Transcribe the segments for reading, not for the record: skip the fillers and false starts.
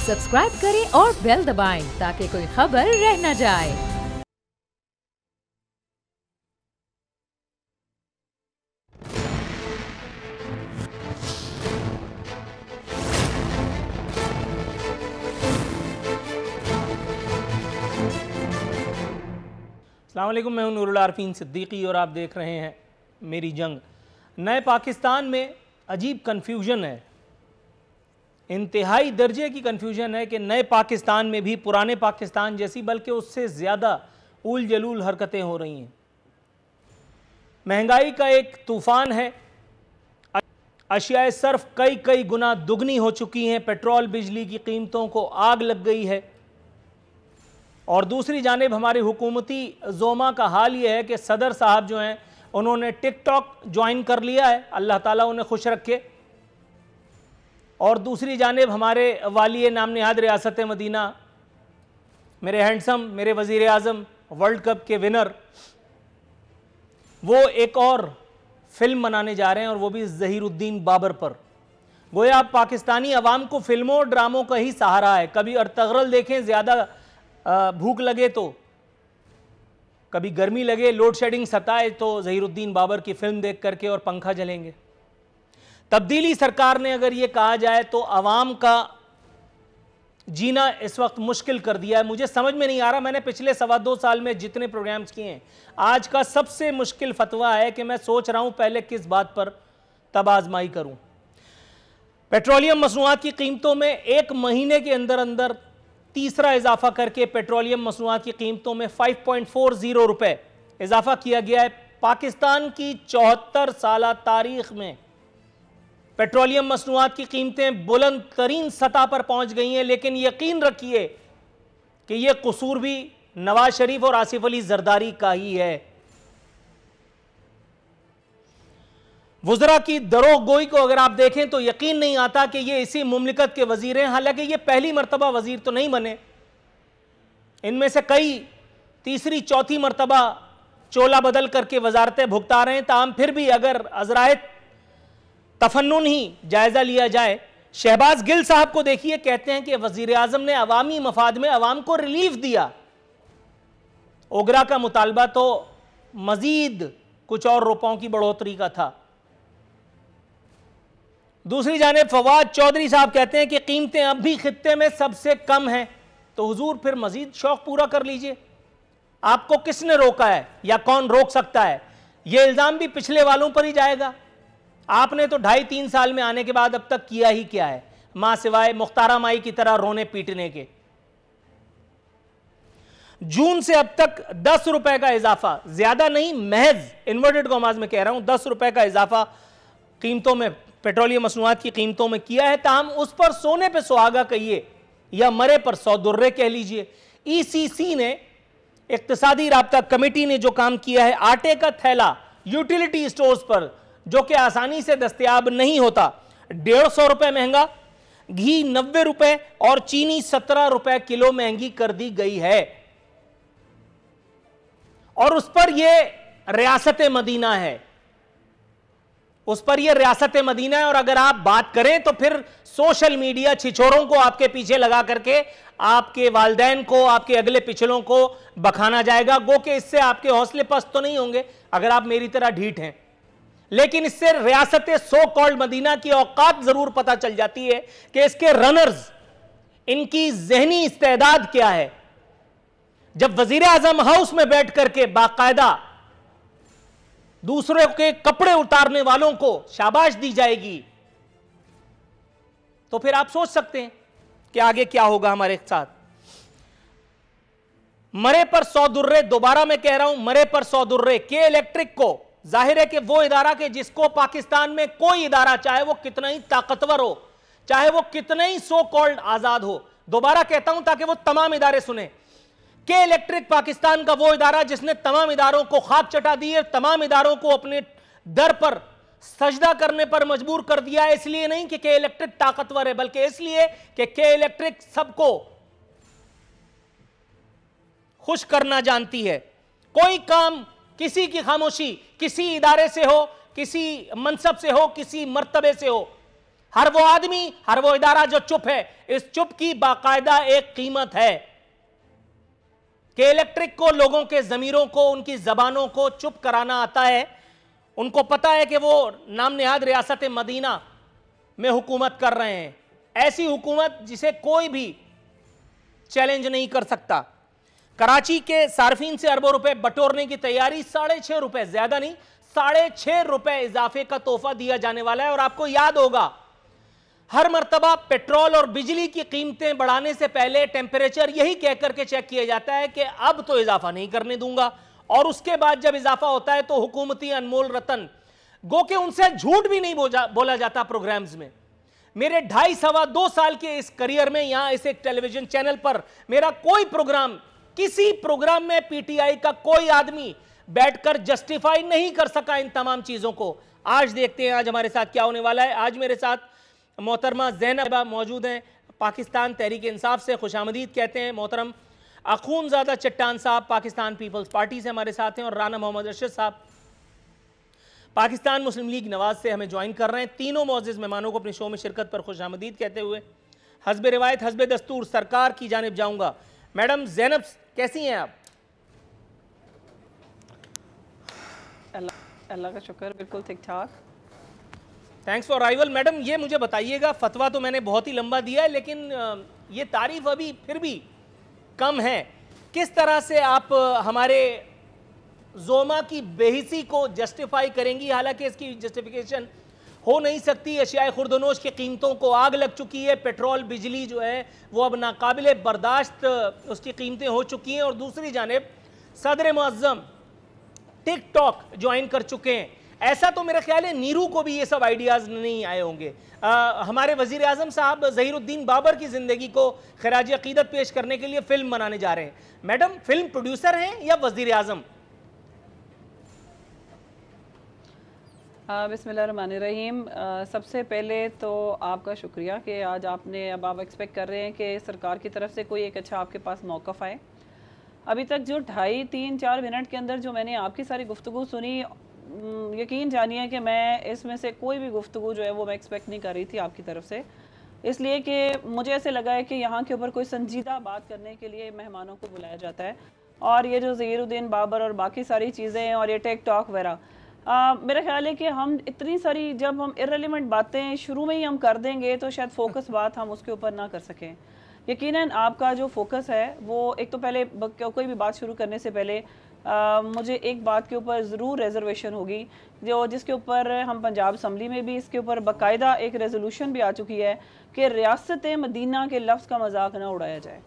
Subscribe करें और bell दबाएं ताकि कोई खबर रह न जाए। अस्सलाम वालेकुम, मैं हूं नूरुल आरफीन सिद्दीकी और आप देख रहे हैं मेरी जंग। नए पाकिस्तान में अजीब कन्फ्यूजन है, इंतहाई दर्जे की कन्फ्यूजन है कि नए पाकिस्तान में भी पुराने पाकिस्तान जैसी बल्कि उससे ज़्यादा उल जलूल हरकतें हो रही हैं। महंगाई का एक तूफ़ान है, अशियाए सर्फ कई कई गुना दुगनी हो चुकी हैं, पेट्रोल बिजली की कीमतों को आग लग गई है। और दूसरी जानिब हमारी हुकूमती जोमा का हाल ये है कि सदर साहब जो हैं उन्होंने टिकटॉक ज्वाइन कर लिया है, अल्लाह ताला उन्हें खुश रखे। और दूसरी जानिब हमारे वाली नाम नहाद रियासत मदीना, मेरे हैंडसम, मेरे वज़ीर आज़म, वर्ल्ड कप के विनर, वो एक और फिल्म बनाने जा रहे हैं और वो भी ज़हीरुद्दीन बाबर पर। गोया आप पाकिस्तानी अवाम को फिल्मों और ड्रामों का ही सहारा है। कभी अर्तगरल देखें, ज़्यादा भूख लगे तो, कभी गर्मी लगे, लोड शेडिंग सताए तो ज़हीरुद्दीन बाबर की फिल्म देख करके और पंखा जलेंगे। तब्दीली सरकार ने अगर ये कहा जाए तो अवाम का जीना इस वक्त मुश्किल कर दिया है। मुझे समझ में नहीं आ रहा, मैंने पिछले 2.25 साल में जितने प्रोग्राम्स किए हैं, आज का सबसे मुश्किल फतवा है कि मैं सोच रहा हूं पहले किस बात पर तब आजमाई करूं। पेट्रोलियम मसनूआत की कीमतों में एक महीने के अंदर अंदर तीसरा इजाफा करके पेट्रोलियम मसनूआत की कीमतों में 5.40 रुपए इजाफा किया गया है। पाकिस्तान की 74 साल तारीख में पेट्रोलियम मसनूआत की कीमतें बुलंद तरीन सतह पर पहुंच गई हैं, लेकिन यकीन रखिए कि यह कसूर भी नवाज शरीफ और आसिफ अली जरदारी का ही है। वुज़रा की दरोगोई को अगर आप देखें तो यकीन नहीं आता कि ये इसी मुमलिकत के वजीर हैं। हालांकि ये पहली मरतबा वजीर तो नहीं बने, इनमें से कई तीसरी चौथी मरतबा चोला बदल करके वजारतें भुगता रहे हैं। ताहम फिर भी अगर अज़राए तफन्नुन ही जायजा लिया जाए, शहबाज गिल साहब को देखिए, कहते हैं कि वजीर आजम ने अवामी मफाद में अवाम को रिलीफ दिया। ओगरा का मुतालबा तो मजीद कुछ और रुपयों की बढ़ोतरी का था। दूसरी जानिब फवाद चौधरी साहब कहते हैं कि कीमतें अब भी खित्ते में सबसे कम हैं, तो हुजूर फिर मजीद शौक पूरा कर लीजिए। आपको किसने रोका है या कौन रोक सकता है? यह इल्जाम भी पिछले वालों पर ही जाएगा। आपने तो 2.5-3 साल में आने के बाद अब तक किया ही क्या है, मां सिवाय मुख्तारा माई की तरह रोने पीटने के। जून से अब तक 10 रुपए का इजाफा, ज्यादा नहीं, महज इन्वर्टेड कॉमास में कह रहा हूं, 10 रुपए का इजाफा कीमतों में, पेट्रोलियम मसनूआत की कीमतों में किया है। ताहम उस पर सोने पे सुहागा कहिए या मरे पर 100 दुर्रे कह लीजिए। ईसीसी ने, इक्तिसादी राब्ता कमेटी ने जो काम किया है, आटे का थैला यूटिलिटी स्टोर्स पर जो कि आसानी से दस्तयाब नहीं होता, 150 रुपए महंगा, घी 90 रुपए और चीनी 17 रुपए किलो महंगी कर दी गई है। और उस पर यह रियासत मदीना है, उस पर यह रियासत मदीना है। और अगर आप बात करें तो फिर सोशल मीडिया छिछोरों को आपके पीछे लगा करके आपके वालिदैन को, आपके अगले पिछलों को बखाना जाएगा। गो कि इससे आपके हौसले पस्त तो नहीं होंगे अगर आप मेरी तरह ढीठ हैं, लेकिन इससे रियासत सो कॉल्ड मदीना की औकात जरूर पता चल जाती है कि इसके रनर्स, इनकी जहनी इस्तेदाद क्या है। जब वजीर आजम हाउस में बैठ करके बाकायदा दूसरों के कपड़े उतारने वालों को शाबाश दी जाएगी, तो फिर आप सोच सकते हैं कि आगे क्या होगा हमारे साथ। मरे पर 100 दुर्रे, दोबारा मैं कह रहा हूं, मरे पर 100 दुर्रे। के इलेक्ट्रिक को, जाहिर है कि वो इदारा के जिसको पाकिस्तान में कोई इदारा, चाहे वो कितना ही ताकतवर हो, चाहे वो कितना ही सो कॉल्ड आजाद हो, दोबारा कहता हूं ताकि वो तमाम इदारे सुने, के इलेक्ट्रिक पाकिस्तान का वो इदारा जिसने तमाम इदारों को खाक चटा दी है, तमाम इदारों को अपने दर पर सजदा करने पर मजबूर कर दिया है। इसलिए नहीं कि के इलेक्ट्रिक ताकतवर है, बल्कि इसलिए कि के इलेक्ट्रिक सबको खुश करना जानती है। कोई काम, किसी की खामोशी, किसी इदारे से हो, किसी मनसब से हो, किसी मर्तबे से हो, हर वो आदमी, हर वो इदारा जो चुप है, इस चुप की बाकायदा एक कीमत है कि इलेक्ट्रिक को, लोगों के जमीरों को, उनकी जबानों को चुप कराना आता है। उनको पता है कि वो नाम निहाद रियासत मदीना में हुकूमत कर रहे हैं, ऐसी हुकूमत जिसे कोई भी चैलेंज नहीं कर सकता। कराची के सार्फिन से अरबों रुपए बटोरने की तैयारी, 6.5 रुपए, ज्यादा नहीं, 6.5 रुपए इजाफे का तोहफा दिया जाने वाला है। और आपको याद होगा, हर मर्तबा पेट्रोल और बिजली की कीमतें बढ़ाने से पहले टेम्परेचर यही कहकर के चेक किया जाता है कि अब तो इजाफा नहीं करने दूंगा, और उसके बाद जब इजाफा होता है तो हुकूमती अनमोल रतन, गो के उनसे झूठ भी नहीं बोला जाता प्रोग्राम्स में। मेरे 2.5-2 साल के इस करियर में यहां इस एक टेलीविजन चैनल पर मेरा कोई प्रोग्राम, किसी प्रोग्राम में पीटीआई का कोई आदमी बैठकर जस्टिफाई नहीं कर सका इन तमाम चीजों को। आज देखते हैं आज हमारे साथ क्या होने वाला है। आज मेरे साथ मोहतरमा ज़ैनब मौजूद हैं, पाकिस्तान तहरीक इंसाफ से, खुशामदीद कहते हैं। मोहतरम अखूनज़ादा चट्टान साहब पाकिस्तान पीपल्स पार्टी से हमारे साथ हैं, और राना मोहम्मद अरशद साहब पाकिस्तान मुस्लिम लीग नवाज से हमें ज्वाइन कर रहे हैं। तीनों मोअज़्ज़िज़ मेहमानों को अपने शो में शिरकत पर खुशामदीद कहते हुए हस्ब रिवायत हस्ब दस्तूर सरकार की जानिब जाऊंगा। मैडम ज़ैनब, कैसी हैं आप? अल्लाह का शुक्र, बिल्कुल ठीक ठाक। Thanks for arrival. मैडम ये मुझे बताइएगा, फतवा तो मैंने बहुत ही लंबा दिया है, लेकिन ये तारीफ अभी फिर भी कम है। किस तरह से आप हमारे जोमा की बेहिसी को जस्टिफाई करेंगी? हालांकि इसकी जस्टिफिकेशन हो नहीं सकती। अशियाए खुर्दनोश की कीमतों को आग लग चुकी है, पेट्रोल बिजली जो है वो अब नाकाबिले बर्दाश्त उसकी कीमतें हो चुकी हैं, और दूसरी जानिब सदर मुअज़्ज़म टिकटॉक ज्वाइन कर चुके हैं। ऐसा तो मेरा ख्याल है नीरू को भी ये सब आइडियाज़ नहीं आए होंगे। हमारे वज़ीर आज़म साहब ज़हीरुद्दीन बाबर की ज़िंदगी को खिराज अक़ीदत पेश करने के लिए फ़िल्म बनाने जा रहे हैं। मैडम फिल्म प्रोड्यूसर हैं या वज़ीर आज़म? बिस्मिल्लाहिर्रहमानिर्रहीम। सबसे पहले तो आपका शुक्रिया कि आज आपने, अब आप एक्सपेक्ट कर रहे हैं कि सरकार की तरफ से कोई एक अच्छा आपके पास मौक़िफ़ आए। अभी तक जो 2.5-3-4 मिनट के अंदर जो मैंने आपकी सारी गुफ्तगू सुनी, यकीन जानिए कि मैं इसमें से कोई भी गुफ्तगू जो है वो मैं एक्सपेक्ट नहीं कर रही थी आपकी तरफ से, इसलिए कि मुझे ऐसे लगा है कि यहाँ के ऊपर कोई संजीदा बात करने के लिए मेहमानों को बुलाया जाता है। और ये जो ज़हीरुद्दीन बाबर और बाकी सारी चीज़ें हैं और ये टिकटॉक वगैरह, मेरा ख्याल है कि हम इतनी सारी, जब हम इर्रेलेवेंट बातें शुरू में ही हम कर देंगे तो शायद फोकस बात हम उसके ऊपर ना कर सकें। यकीनन आपका जो फोकस है वो, एक तो पहले कोई भी बात शुरू करने से पहले मुझे एक बात के ऊपर ज़रूर रिजर्वेशन होगी, जो जिसके ऊपर हम पंजाब असम्बली में भी इसके ऊपर बाकायदा एक रेजोल्यूशन भी आ चुकी है कि रियासत मदीना के लफ्ज़ का मजाक ना उड़ाया जाए।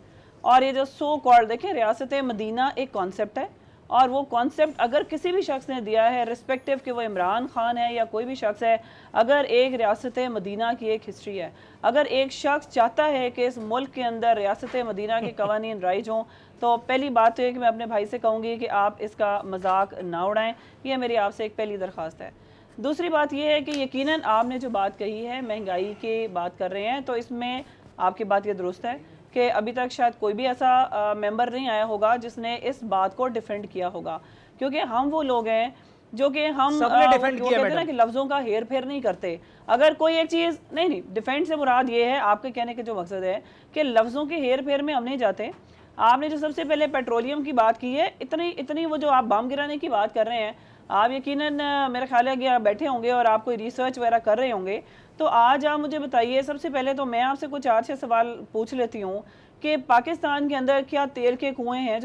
और ये जो सो कॉल्ड, देखें, रियासत मदीना एक कॉन्सेप्ट है, और वो कॉन्सेप्ट अगर किसी भी शख्स ने दिया है, रिस्पेक्टिव कि वो इमरान खान है या कोई भी शख्स है, अगर एक रियासत मदीना की एक हिस्ट्री है, अगर एक शख्स चाहता है कि इस मुल्क के अंदर रियासत मदीना के कवानीन राइज हों, तो पहली बात तो है कि मैं अपने भाई से कहूँगी कि आप इसका मजाक ना उड़ाएं। ये मेरी आपसे एक पहली दरख्वास्त है। दूसरी बात यह है कि यकीनन आपने जो बात कही है, महंगाई की बात कर रहे हैं, तो इसमें आपकी बात ये दुरुस्त है कि अभी तक शायद कोई भी ऐसा मेंबर नहीं आया होगा जिसने इस बात को डिफेंड किया होगा, क्योंकि हम वो लोग हैं जो कि हम कहते हैं ना कि लफ्ज़ों का हेर फेर नहीं करते। अगर कोई एक चीज़ नहीं, डिफेंड से मुराद ये है, आपके कहने के जो मकसद है कि लफ्ज़ों के हेर फेर में हम नहीं जाते। आपने जो सबसे पहले पेट्रोलियम की बात की है, इतनी वो जो आप बम गिराने की बात कर रहे हैं, आप यकीनन मेरा ख्याल है कि आप बैठे होंगे और आप कोई रिसर्च वगैरह कर रहे होंगे। तो आज आप मुझे बताइए, सबसे पहले तो मैं आपसे कुछ 4-6 सवाल पूछ लेती हूँ कि पाकिस्तान के अंदर क्या तेल के कुएँ हैं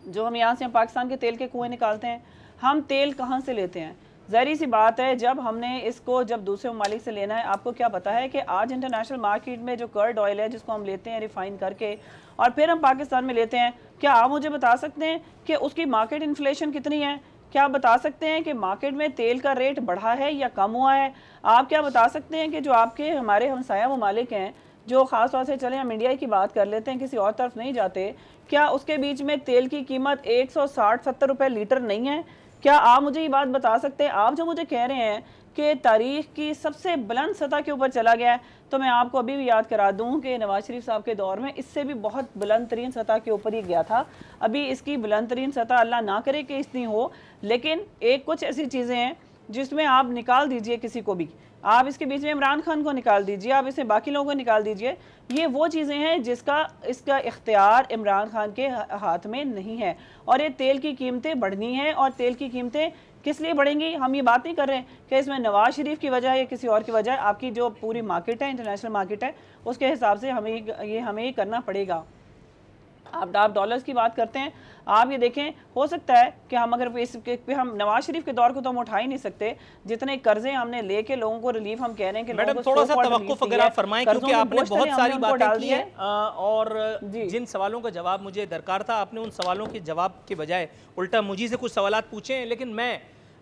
जो हम यहाँ से पाकिस्तान के तेल के कुएँ निकालते हैं? हम तेल कहाँ से लेते हैं? ज़ाहिर सी बात है, जब हमने इसको जब दूसरे ममालिक से लेना है, आपको क्या पता है कि आज इंटरनेशनल मार्केट में जो कर्ड ऑयल है जिसको हम लेते हैं रिफाइन करके और फिर हम पाकिस्तान में लेते हैं, क्या आप मुझे बता सकते हैं कि उसकी मार्केट इन्फ्लेशन कितनी है? क्या आप बता सकते हैं कि मार्केट में तेल का रेट बढ़ा है या कम हुआ है? आप क्या बता सकते हैं कि जो आपके हमारे हमसाया ममालिक हैं, जो ख़ास तौर से चले हम इंडिया की बात कर लेते हैं, किसी और तरफ नहीं जाते, क्या उसके बीच में तेल की कीमत 160-70 रुपये लीटर नहीं है? क्या आप मुझे ये बात बता सकते हैं? आप जो मुझे कह रहे हैं कि तारीख की सबसे बुलंद सतह के ऊपर चला गया है, तो मैं आपको अभी भी याद करा दूं कि नवाज शरीफ साहब के दौर में इससे भी बहुत बुलंद तरीन सतह के ऊपर ही गया था। अभी इसकी बुलंद तरीन सतह अल्लाह ना करे कि इतनी हो, लेकिन एक कुछ ऐसी चीज़ें हैं जिसमें आप निकाल दीजिए किसी को भी, आप इसके बीच में इमरान खान को निकाल दीजिए, आप इसमें बाकी लोगों को निकाल दीजिए। ये वो चीज़ें हैं इसका इख्तियार इमरान खान के हाथ में नहीं है। और ये तेल की कीमतें बढ़नी हैं, और तेल की कीमतें किस लिए बढ़ेंगी, हम ये बात नहीं कर रहे हैं कि इसमें नवाज शरीफ की वजह या किसी और की वजह। आपकी जो पूरी मार्केट है, इंटरनेशनल मार्केट है, उसके हिसाब से हमें करना पड़ेगा। आप डॉलर्स की बात करते हैं, आप ये देखें, हो सकता है कि हम अगर हम नवाज शरीफ के दौर को तो हम उठा ही नहीं सकते, जितने कर्जे हमने लेके लोगों को रिलीफ हम कह रहे हैं कि मैडम थोड़ा सा तवक्कुफ अगर आप फरमाएं, क्योंकि आपने बहुत सारी बातें की हैं और जिन सवालों का जवाब मुझे दरकार था आपने उन सवालों के जवाब के बजाय उल्टा मुझे से कुछ सवालात पूछे हैं, लेकिन मैं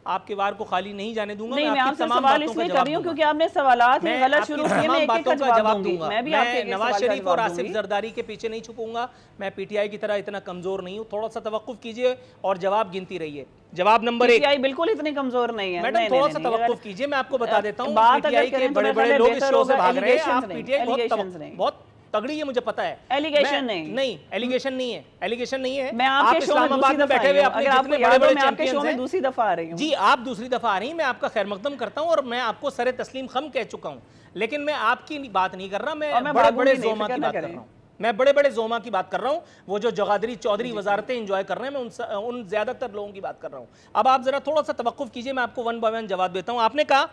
आपके वार को खाली नहीं जाने दूंगा। नहीं, मैं आपसे सवाल इसलिए कर रही हूं क्योंकि आपने सवालात ही गलत शुरू किए, मैं एक-एक का जवाब दूंगा। मैं नवाज शरीफ और आसिफ जरदारी के पीछे नहीं छुपूंगा, मैं पीटीआई की तरह इतना कमजोर नहीं हूं। थोड़ा सा तवक्कुफ कीजिए और जवाब गिनती रहिए। जवाब नंबर 1, पीटीआई बिल्कुल इतनी कमजोर नहीं है मैडम, थोड़ा सा तवक्कुफ कीजिए, मैं आपको बता देता हूं। पीटीआई के बड़े-बड़े लोग इस शो से भाग रहे हैं, आप पीटीआई बहुत तगड़ी है, मुझे पता है। एलिगेशन नहीं, एलिगेशन नहीं है, एलिगेशन नहीं है। मैं आपके शो में इस्लामाबाद में बैठे हुए अपने जितने बड़े-बड़े चैंपियंस हैं, दूसरी दफा आ रही हूं। जी, आप दूसरी दफा आ रही हैं, मैं आपका खैर मकदम करता हूं और मैं आपको सरे तस्लीम खम कह चुका हूं, लेकिन मैं आपकी बात नहीं कर रहा, मैं बड़े-बड़े जोमा की बात कर रहा हूं। मैं बड़े-बड़े जोमा की बात कर रहा हूं, वो जो जगादरी चौधरी वजारतें एंजॉय कर रहे हैं, मैं उन ज्यादातर लोगों की बात कर रहा हूं। अब आप जरा थोड़ा सा तवक्कुफ कीजिए, मैं आपको वन बाय वन जवाब देता हूं। आपने कहा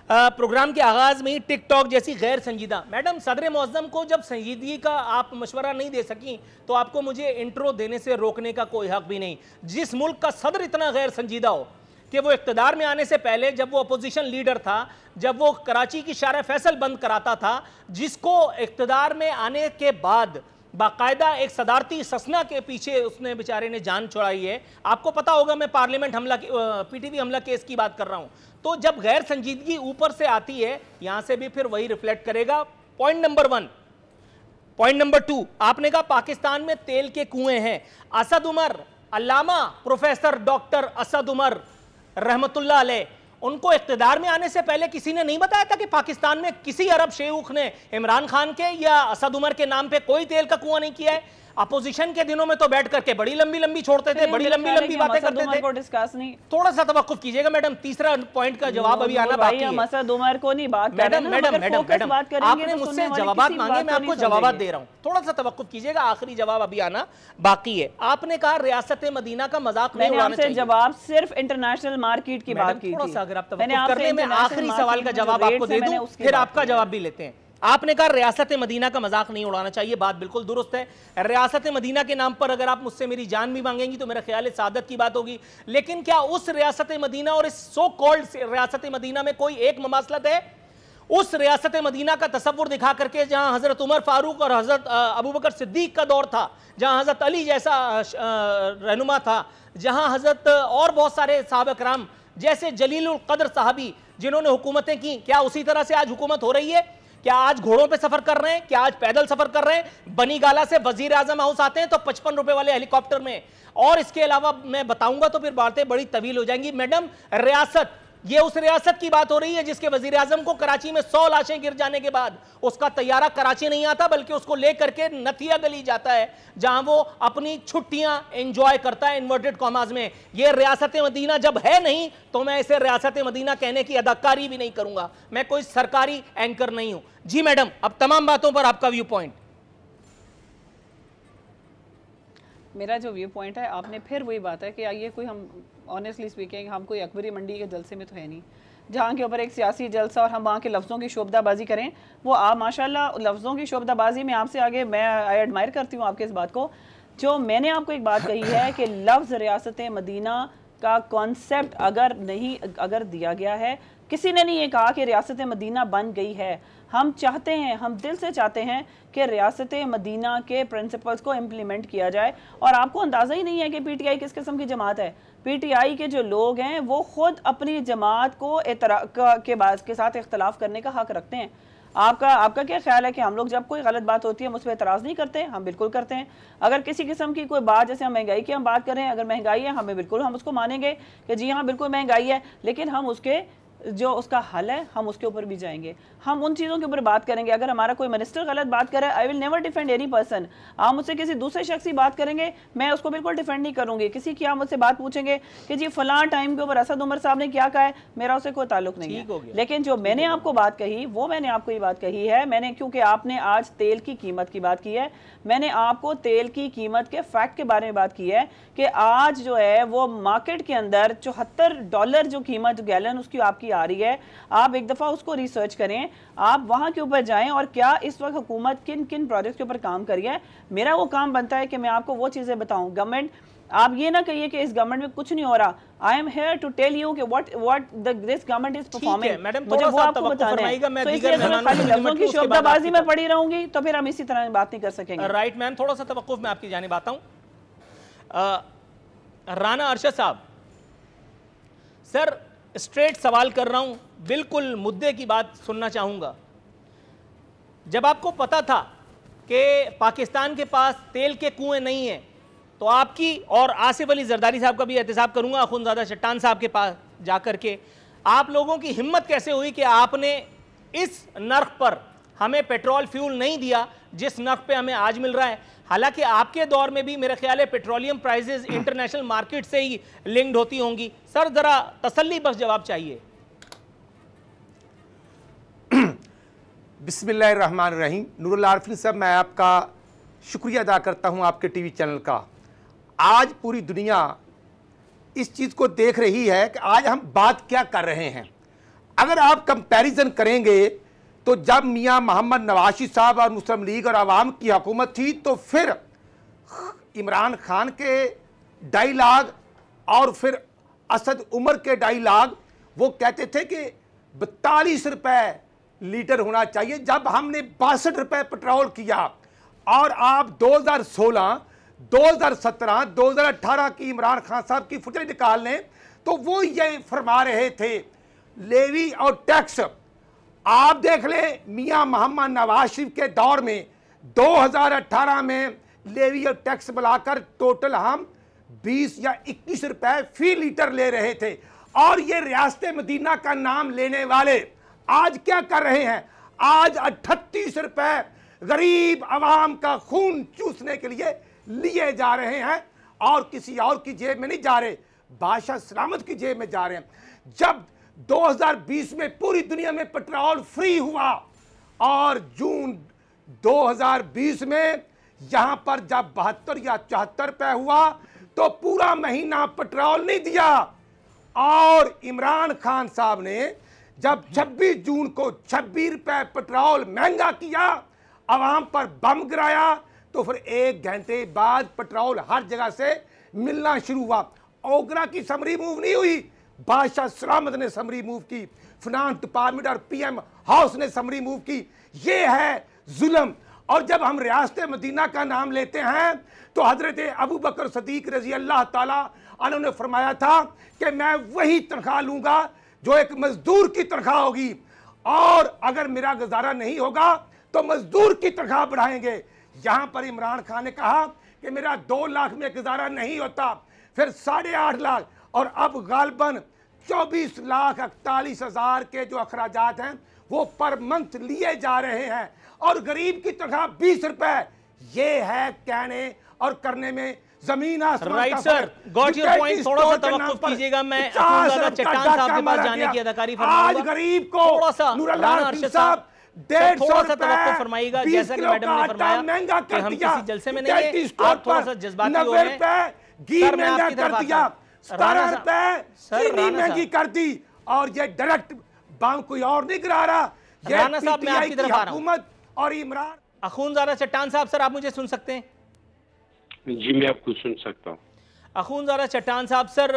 प्रोग्राम के आगाज में ही टिकटॉक जैसी गैर संजीदा, मैडम सदर मुअज्जम को जब संजीदगी का आप मशवरा नहीं दे सकी तो आपको मुझे इंट्रो देने से रोकने का कोई हक भी नहीं। जिस मुल्क का सदर इतना गैर संजीदा हो कि वो इख्तिदार में आने से पहले जब वो अपोजिशन लीडर था, जब वो कराची की शार फैसल बंद कराता था, जिसको इख्तिदार में आने के बाद बाकायदा एक सदारती ससना के पीछे उसने बेचारे ने जान छुड़ाई है। आपको पता होगा मैं पार्लियामेंट हमला पीटीवी हमला केस की बात कर रहा हूं। तो जब गैर संजीदगी ऊपर से आती है, यहां से भी फिर वही रिफ्लेक्ट करेगा। Point number 1। पॉइंट नंबर 2, आपने कहा पाकिस्तान में तेल के कुएं हैं। असद उमर, अल्लामा प्रोफेसर डॉक्टर असद उमर रहमतुल्लाह अलैह, उनको इख्तिदार में आने से पहले किसी ने नहीं बताया था कि पाकिस्तान में किसी अरब शेख ने इमरान खान के या असद उमर के नाम पे कोई तेल का कुआं नहीं किया है। अपोजिशन के दिनों में तो बैठ करके बड़ी लंबी लंबी छोड़ते थे, बड़ी लंबी लंबी बातें करते थे। डिस्कस नहीं, थोड़ा सा तवक्कुफ कीजिएगा मैडम, तीसरा पॉइंट का जवाब अभी आना बाकी है। असद उमर को नहीं बात मैडम, आपने मुझसे जवाब मांगे, मैं आपको जवाब दे रहा हूँ, थोड़ा सा तवक्कुफ कीजिएगा, आखिरी जवाब अभी आना बाकी है। आपने कहा रियासत मदीना का मजाक नहीं उड़ाना चाहिए। जवाब सिर्फ इंटरनेशनल मार्केट की बात की, थोड़ा सा अगर आप तवक्कुफ कर लें, मैं आखिरी सवाल का जवाब आपको दे दूं, फिर आपका जवाब भी लेते हैं। आपने कहा रियासत मदीना का मजाक नहीं उड़ाना चाहिए, बात बिल्कुल दुरुस्त है। रियासत मदीना के नाम पर अगर आप मुझसे मेरी जान भी मांगेंगी तो मेरा ख्याल है सादत की बात होगी, लेकिन क्या उस रियासत मदीना और इस सो कॉल्ड रियासत मदीना में कोई एक ममासलत है? उस रियासत मदीना का तस्वुर दिखा करके जहां हजरत उमर फारूक और हजरत अबू बकर सिद्दीक का दौर था, जहां हजरत अली जैसा रहनुमा था, जहां हजरत और बहुत सारे साहब कराम जैसे जलीलुल कद्र साहबी जिन्होंने हुकूमतें की, क्या उसी तरह से आज हुकूमत हो रही है? क्या आज घोड़ों पे सफर कर रहे हैं? क्या आज पैदल सफर कर रहे हैं? बनी गाला से वजीर आजम हाउस आते हैं तो 55 रुपए वाले हेलीकॉप्टर में। और इसके अलावा मैं बताऊंगा तो फिर बातें बड़ी तवील हो जाएंगी। मैडम, रियासत, ये उस रियासत की बात हो रही है जिसके वजीर आजम को कराची में 100 लाशें गिर जाने के बाद उसका तैयारा कराची नहीं आता, बल्कि उसको लेकर के नथिया गली जाता है, जहां वो अपनी छुट्टियां एंजॉय करता है इन्वर्टेड कॉमास में। ये रियासत मदीना जब है नहीं तो मैं इसे रियासत मदीना कहने की अदाकारी भी नहीं करूंगा। मैं कोई सरकारी एंकर नहीं हूं। जी मैडम, अब तमाम बातों पर आपका व्यू पॉइंट। मेरा जो व्यू पॉइंट है, आपने फिर वही बात है कि ये कोई, हम ऑनेस्टली स्पीकिंग, हम कोई अकबरी मंडी के जलसे में तो है नहीं जहाँ के ऊपर एक सियासी जलसा और हम वहाँ के लफ्ज़ों की शोबदाबाजी करें। वो आप माशाल्लाह लफ्ज़ों की शोबदाबाजी में आपसे आगे, मैं आई एडमायर करती हूँ आपके इस बात को। जो मैंने आपको एक बात कही है कि लफ्ज़ रियासत मदीना का कॉन्सेप्ट अगर दिया गया है, किसी ने नहीं ये कहा कि रियासत मदीना बन गई है। हम चाहते हैं, हम दिल से चाहते हैं कि रियासत मदीना के प्रिंसिपल्स को इम्प्लीमेंट किया जाए। और आपको अंदाज़ा ही नहीं है कि पीटीआई किस किस्म की जमात है। पीटीआई के जो लोग हैं वो खुद अपनी जमात को के साथ इख्तलाफ करने का हक रखते हैं। आपका क्या ख्याल है कि हम लोग जब कोई गलत बात होती है हम उस पर एतराज़ नहीं करते? हम बिल्कुल करते हैं। अगर किसी किस्म की कोई बात, जैसे हम महंगाई की हम बात करें, अगर महंगाई है, हम उसको मानेंगे कि जी हाँ बिल्कुल महंगाई है, लेकिन हम उसके जो उसका हल है हम उसके ऊपर भी जाएंगे, हम उन चीज़ों के ऊपर बात करेंगे। अगर हमारा कोई मिनिस्टर गलत बात करे, I will never defend any person. आप मुझसे किसी दूसरे शख्स की बात करेंगे, मैं उसको बिल्कुल डिफेंड नहीं करूंगी। किसी की आप मुझसे बात पूछेंगे कि जी फलां टाइम के ऊपर असद उमर साहब ने क्या कहा है, मेरा उससे कोई ताल्लुक नहीं है। लेकिन जो मैंने आपको बात कही वो मैंने आपको ये बात कही है, मैंने, क्योंकि आपने आज तेल की कीमत की बात की है, मैंने आपको तेल की कीमत के फैक्ट के बारे में बात की है कि आज जो है वो मार्केट के अंदर $74 जो कीमत गैलन उसकी आपकी आ रही है। आप एक दफ़ा उसको रिसर्च करें, आप वहां के ऊपर जाएं और क्या इस वक्त हुकूमत किन किन प्रोजेक्ट के ऊपर काम करी है। मेरा वो काम बनता है कि मैं आपको वो चीज़ें बताऊं। गवर्नमेंट, आप ये ना कहिए कि इस गवर्नमेंट में कुछ नहीं हो रहा। I am here to tell you कि what this government is performing. मुझे वो आपको बताना है। तो इसलिए अगर मैं खाली लफ्ज़ों की शब्दाबाजी में पड़ी रहूंगी तो फिर हम इसी तरह बात नहीं कर सकेंगे। राइट मैम, थोड़ा सा तवक्कुफ मैं आपकी जानिब आता हूं। राना अरशद साहब, सर स्ट्रेट सवाल कर रहा हूं, बिल्कुल मुद्दे की बात सुनना चाहूंगा। जब आपको पता था कि पाकिस्तान के पास तेल के कुएं नहीं हैं, तो आपकी और आसिफ अली जरदारी साहब का भी एहतसाब करूंगा, अखुंज़ादा चट्टान साहब के पास जाकर के, आप लोगों की हिम्मत कैसे हुई कि आपने इस नर्ख पर हमें पेट्रोल फ्यूल नहीं दिया जिस नर्ख पे हमें आज मिल रहा है। हालांकि आपके दौर में भी मेरे ख्याल है पेट्रोलियम प्राइसेस इंटरनेशनल मार्केट से ही लिंक्ड होती होंगी। सर जरा तसल्ली बख्श जवाब चाहिए। बिस्मिल्लाहिर्रहमानिर्रहीम। नूरुल्लाह आरफी साहब, मैं आपका शुक्रिया अदा करता हूं आपके टीवी चैनल का। आज पूरी दुनिया इस चीज़ को देख रही है कि आज हम बात क्या कर रहे हैं। अगर आप कंपैरिजन करेंगे तो जब मियां मोहम्मद नवाज साहब और मुस्लिम लीग और आवाम की हुकूमत थी तो फिर इमरान खान के डायलॉग और फिर असद उमर के डायलॉग, वो कहते थे कि 42 रुपए लीटर होना चाहिए, जब हमने 62 रुपए पेट्रोल किया। और आप 2016, 2017, 2018 की इमरान खान साहब की फुटेज निकाल लें तो वो ये फरमा रहे थे लेवी और टैक्स। आप देख लें मियां मोहम्मद नवाज शरीफ के दौर में 2018 में लेवी और टैक्स मिलाकर टोटल हम 20 या 21 रुपए फी लीटर ले रहे थे। और ये रियासत मदीना का नाम लेने वाले आज क्या कर रहे हैं, आज 38 रुपए गरीब आवाम का खून चूसने के लिए लिए जा रहे हैं और किसी और की जेब में नहीं जा रहे, बादशाह सलामत की जेब में जा रहे हैं। जब 2020 में पूरी दुनिया में पेट्रोल फ्री हुआ और जून 2020 में यहां पर जब 72 या 74 रुपए हुआ तो पूरा महीना पेट्रोल नहीं दिया। और इमरान खान साहब ने जब 26 जून को 26 रुपए पेट्रोल महंगा किया, आवाम पर बम गिराया, तो फिर 1 घंटे बाद पेट्रोल हर जगह से मिलना शुरू हुआ। ओगरा की समरी मूव नहीं हुई, बादशाह सलामत ने समरी मूव की, फाइनेंस डिपार्टमेंट और पीएम हाउस ने समरी मूव की। ये है जुल्म। और जब हम रियासत मदीना का नाम लेते हैं तो हजरत अबू बकर सदीक रजी अल्लाह ताला अन्हु ने फरमाया था कि मैं वही तनख्वाह लूंगा जो एक मजदूर की तनख्वाह होगी, और अगर मेरा गुजारा नहीं होगा तो मजदूर की तनख्वाह बढ़ाएंगे। यहां पर इमरान खान ने कहा कि मेरा 2 लाख में गुजारा नहीं होता, फिर 8.5 लाख, और अब गालबन 24,41,000 के जो अखराजात हैं वो पर मंथ लिए जा रहे हैं, और गरीब की तनख्वाह 20 रुपए। ये है कहने और करने में जमीन आसमान। Right sir, got your point. थोड़ा सा तवक्कुफ कीजिएगा, मैं अखुंज़ादा चट्टान साहब के पास जाने की अदाकारी फरमाऊंगा। आज गरीब को थोड़ा सा अरशद साहब 150 तवक्कुफ फरमाइएगा, जैसा कि मैडम ने फरमाया कि हम किसी जलसे में नहीं है, आप थोड़ा सा जज्बाती हो रहे हैं। घी महंगा कर दिया, 17 रुपए चीनी महंगी कर दी, और ये डायरेक्ट बाम कोई और नहीं गिरा रहा, ये राना साहब मैं आपकी तरफ आ रहा हूं। हुकूमत और इमरान। अखुंज़ादा चट्टान साहब, सर आप मुझे सुन सकते हैं? जी मैं आपको सुन सकता हूँ। अखुंज़ादा चट्टान साहब, सर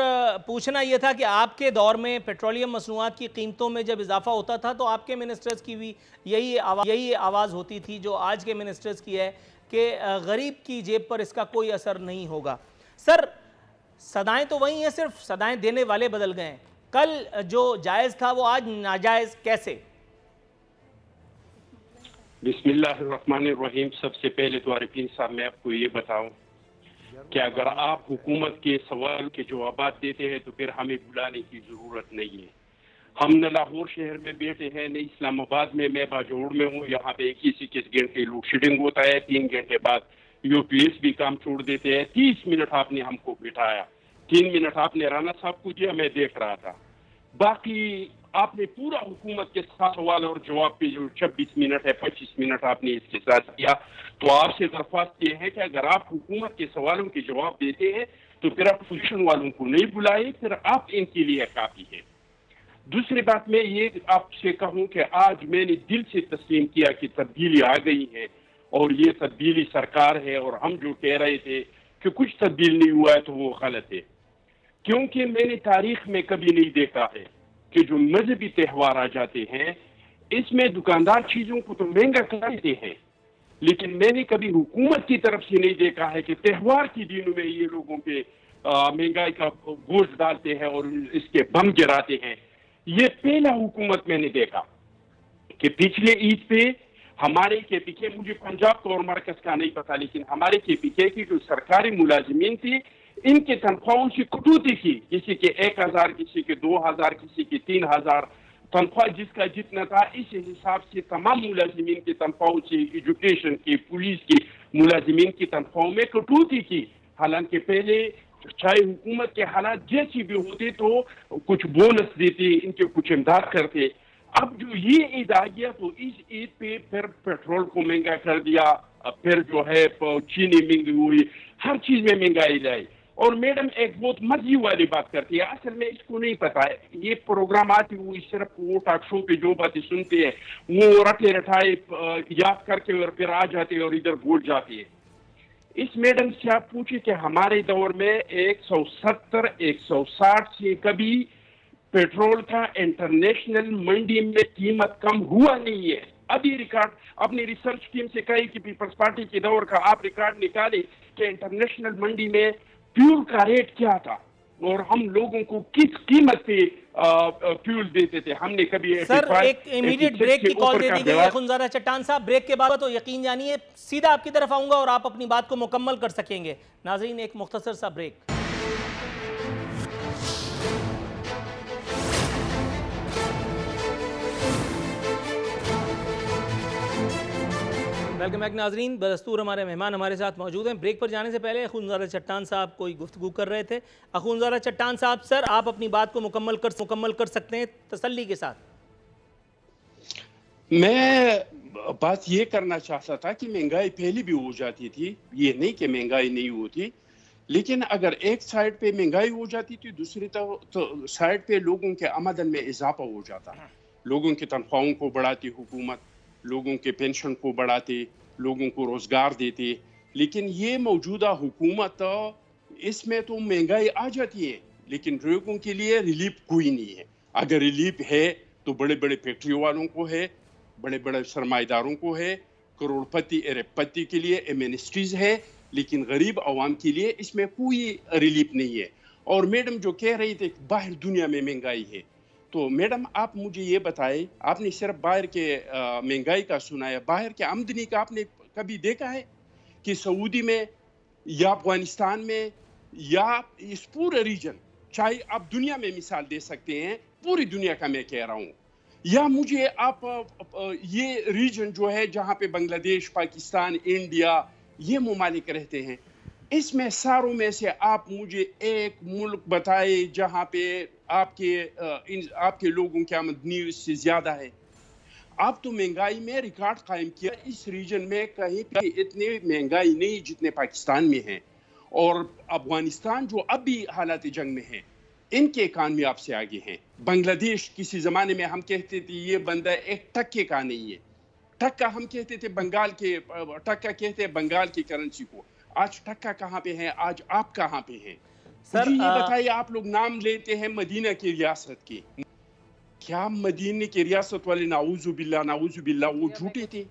पूछना यह था कि आपके दौर में पेट्रोलियम मसनूआत की कीमतों में जब इजाफा होता था तो आपके मिनिस्टर्स की भी यही आवाज़ होती थी जो आज के मिनिस्टर्स की है कि गरीब की जेब पर इसका कोई असर नहीं होगा। सर सदाएं तो वही हैं, सिर्फ सदाएं देने वाले बदल गए हैं। कल जो जायज़ था वो आज नाजायज़ कैसे? बिस्मिल्लाहिर्रहमानिर्रहीम। सबसे पहले तो आरिफीन साहब मैं आपको ये बताऊं कि अगर आप हुकूमत के सवाल के जवाब देते हैं तो फिर हमें बुलाने की ज़रूरत नहीं है। हम न लाहौर शहर में बैठे हैं, न इस्लामाबाद में, मैं बाजोड़ में हूँ। यहाँ पे 21 घंटे लोड शेडिंग होता है, 3 घंटे बाद यूपीएस भी काम छोड़ देते हैं। 30 मिनट आपने हमको बिठाया, 3 मिनट आपने राना साहब को दिया, मैं देख रहा था। बाकी आपने पूरा हुकूमत के साथ सवाल और जवाब पे जो 26 मिनट है, 25 मिनट आपने इसके साथ किया। तो आपसे दरख्वास्त ये है कि अगर आप हुकूमत के सवालों के जवाब देते हैं तो फिर आप अपोजिशन वालों को नहीं बुलाए, फिर आप इनके लिए काफी है। दूसरी बात मैं ये आपसे कहूं कि आज मैंने दिल से तस्लीम किया कि तब्दीली आ गई है और ये तब्दीली सरकार है, और हम जो कह रहे थे कि कुछ तब्दील नहीं हुआ है तो वो गलत है। क्योंकि मैंने तारीख में कभी नहीं देखा है कि जो मजहबी त्यौहार आ जाते हैं इसमें दुकानदार चीजों को तो महंगा कर देते हैं, लेकिन मैंने कभी हुकूमत की तरफ से नहीं देखा है कि त्यौहार के दिनों में ये लोगों पे महंगाई का बोझ डालते हैं और इसके बम गिराते हैं। ये पहला हुकूमत मैंने देखा कि पिछले ईद पे हमारे केपीके, मुझे पंजाब का और मरकज का नहीं पता, लेकिन हमारे केपीके की जो सरकारी मुलाजिमीन थी इनके तनख्वाहों से कटौती की, किसी के 1000, किसी के 2000, किसी के 3000 तनख्वाह, जिसका जितना था इस हिसाब से तमाम मुलाजिमीन की तनख्वाहों से, एजुकेशन की, पुलिस की मुलाजिमीन की तनख्वाहों में कटौती की। हालांकि पहले चाहे हुकूमत के हालात जैसी भी होते तो कुछ बोनस देते, इनके कुछ इमदाद करते। अब जो ये ईद आ गया तो इस ईद पे फिर पेट्रोल को महंगा कर दिया, फिर जो है चीनी महंगी हुई, हर चीज में महंगाई लाई। और मैडम एक बहुत मर्जी वाली बात करती है, असल में इसको नहीं पता है, ये प्रोग्राम आती हुई सिर्फ वो टॉक शो पे जो बातें सुनते हैं वो रटे रटाए याद करके और फिर आ जाते हैं और इधर भूल जाती है। इस मैडम से आप पूछे कि हमारे दौर में 170, 160 से कभी पेट्रोल का इंटरनेशनल मंडी में कीमत कम हुआ नहीं है। अभी रिकॉर्ड अपनी रिसर्च टीम से कही कि पीपल्स पार्टी के दौर का आप रिकॉर्ड निकाले कि इंटरनेशनल मंडी में फ्यूल का रेट क्या था और हम लोगों को किस कीमत पे फ्यूल देते थे। हमने कभी सर एक इमीडिएट ब्रेक की कॉल दे दी गई है खुंजारा चट्टान साहब। ब्रेक के बाद तो यकीन जानिए सीधा आपकी तरफ आऊंगा और आप अपनी बात को मुकम्मल कर सकेंगे। नाज़रीन एक मुख्तसर सा ब्रेक। वेलकम बैक नाजरीन। बदस्तूर हमारे मेहमान हमारे साथ मौजूद हैं। ब्रेक पर जाने से पहले अखुंजारा चट्टान साहब कोई गुफ्तगू कर रहे थे। अखुंजारा चट्टान साहब सर आप अपनी बात को मुकम्मल कर सकते हैं तसल्ली के साथ। मैं बात ये करना चाहता था कि महंगाई पहले भी हो जाती थी, ये नहीं कि महंगाई नहीं होती, लेकिन अगर एक साइड पे महंगाई हो जाती थी दूसरी तो साइड पे लोगों के आमदन में इजाफा हो जाता। लोगों की तनख्वाहों को बढ़ाती हुकूमत, लोगों के पेंशन को बढ़ाते, लोगों को रोजगार देते। लेकिन ये मौजूदा हुकूमत इसमें तो महंगाई आ जाती है लेकिन लोगों के लिए रिलीफ कोई नहीं है। अगर रिलीफ है तो बड़े बड़े फैक्ट्री वालों को है, बड़े बड़े सरमाएदारों को है, करोड़पति अरबपति के लिए मिनिस्ट्रीज है, लेकिन गरीब आवाम के लिए इसमें कोई रिलीफ नहीं है। और मैडम जो कह रही थे बाहर दुनिया में महंगाई है, तो मैडम आप मुझे ये बताएं, आपने सिर्फ बाहर के महंगाई का सुना है, बाहर के आमदनी का आपने कभी देखा है कि सऊदी में या अफगानिस्तान में या इस पूरे रीजन, चाहे आप दुनिया में मिसाल दे सकते हैं, पूरी दुनिया का मैं कह रहा हूँ, या मुझे आप ये रीजन जो है जहाँ पे बांग्लादेश, पाकिस्तान, इंडिया ये ममालिक रहते हैं, इसमें सारों में से आप मुझे एक मुल्क बताए जहाँ पे आपके लोगों की आमदनी से ज्यादा है। आप तो महंगाई में रिकॉर्ड कायम किया, इस रीजन में कहीं पे इतनी महंगाई नहीं जितने पाकिस्तान में है। और अफगानिस्तान जो अब भी हालात जंग में है, इनके इकानमी आपसे आगे हैं। बांग्लादेश किसी जमाने में हम कहते थे ये बंदा एक टक्के का नहीं है, टक्का हम कहते थे बंगाल के, टक्का कहते हैं बंगाल की करेंसी को। आज टक्का कहाँ पे है, आज आप कहाँ पे हैं? सर ये बताइए, आप लोग नाम लेते हैं मदीना की रियासत की, क्या मदीने की रियासत वाले नाउजुबिल्ला वो झूठे थे?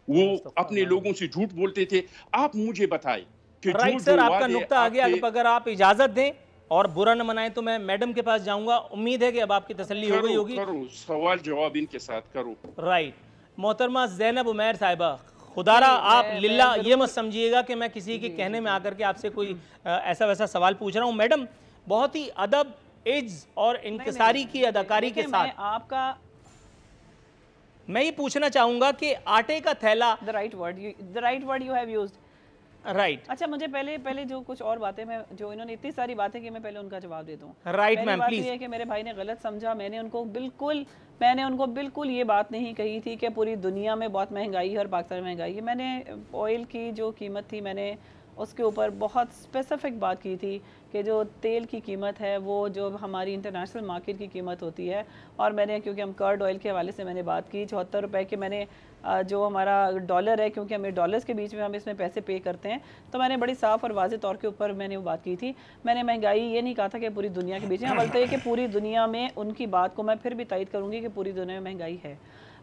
वो अपने लोगों से झूठ बोलते थे? आप मुझे बताएं कि राइट सर, आपका नुक्ता आ गया। अगर आप इजाजत दें और बुरा न मनाएं तो मैं मैडम के पास जाऊंगा। उम्मीद है कि अब आपकी तसल्ली हो गई होगी। सवाल जवाब इनके साथ करो। राइट। मोहतरमा ज़ैनब उमैर साहिबा, खुदारा आप लिल्ला ये मत समझिएगा कि मैं किसी के कहने में आकर के आपसे कोई ऐसा वैसा सवाल पूछ रहा हूँ। मैडम बहुत ही अदब इज्ज और इंकिसारी की अदाकारी के साथ मैं ये पूछना चाहूंगा कि आटे का थैला, the right word you have used, right. अच्छा, मुझे पहले जो कुछ और बातें, मैं जो इन्होंने इतनी सारी बातें की, मैं पहले उनका जवाब दे दूं। Right ma'am, please. ये है कि मेरे भाई ने गलत समझा। मैंने उनको बिल्कुल ये बात नहीं कही थी कि पूरी दुनिया में बहुत महंगाई है और पाकिस्तान में महंगाई है। मैंने ऑयल की जो कीमत थी, मैंने उसके ऊपर बहुत स्पेसिफिक बात की थी कि जो तेल की कीमत है वो जो हमारी इंटरनेशनल मार्केट की कीमत होती है, और मैंने, क्योंकि हम कर्ड ऑयल के हवाले से मैंने बात की, 74 रुपए के मैंने जो हमारा डॉलर है, क्योंकि हमें डॉलर्स के बीच में हम इसमें पैसे पे करते हैं, तो मैंने बड़ी साफ़ और वाज़ेह तौर के ऊपर मैंने वो बात की थी। मैंने महंगाई ये नहीं कहा था कि पूरी दुनिया के बीच में, बल्कि कि पूरी दुनिया में, उनकी बात को मैं फिर भी तायद करूँगी कि पूरी दुनिया में महंगाई है।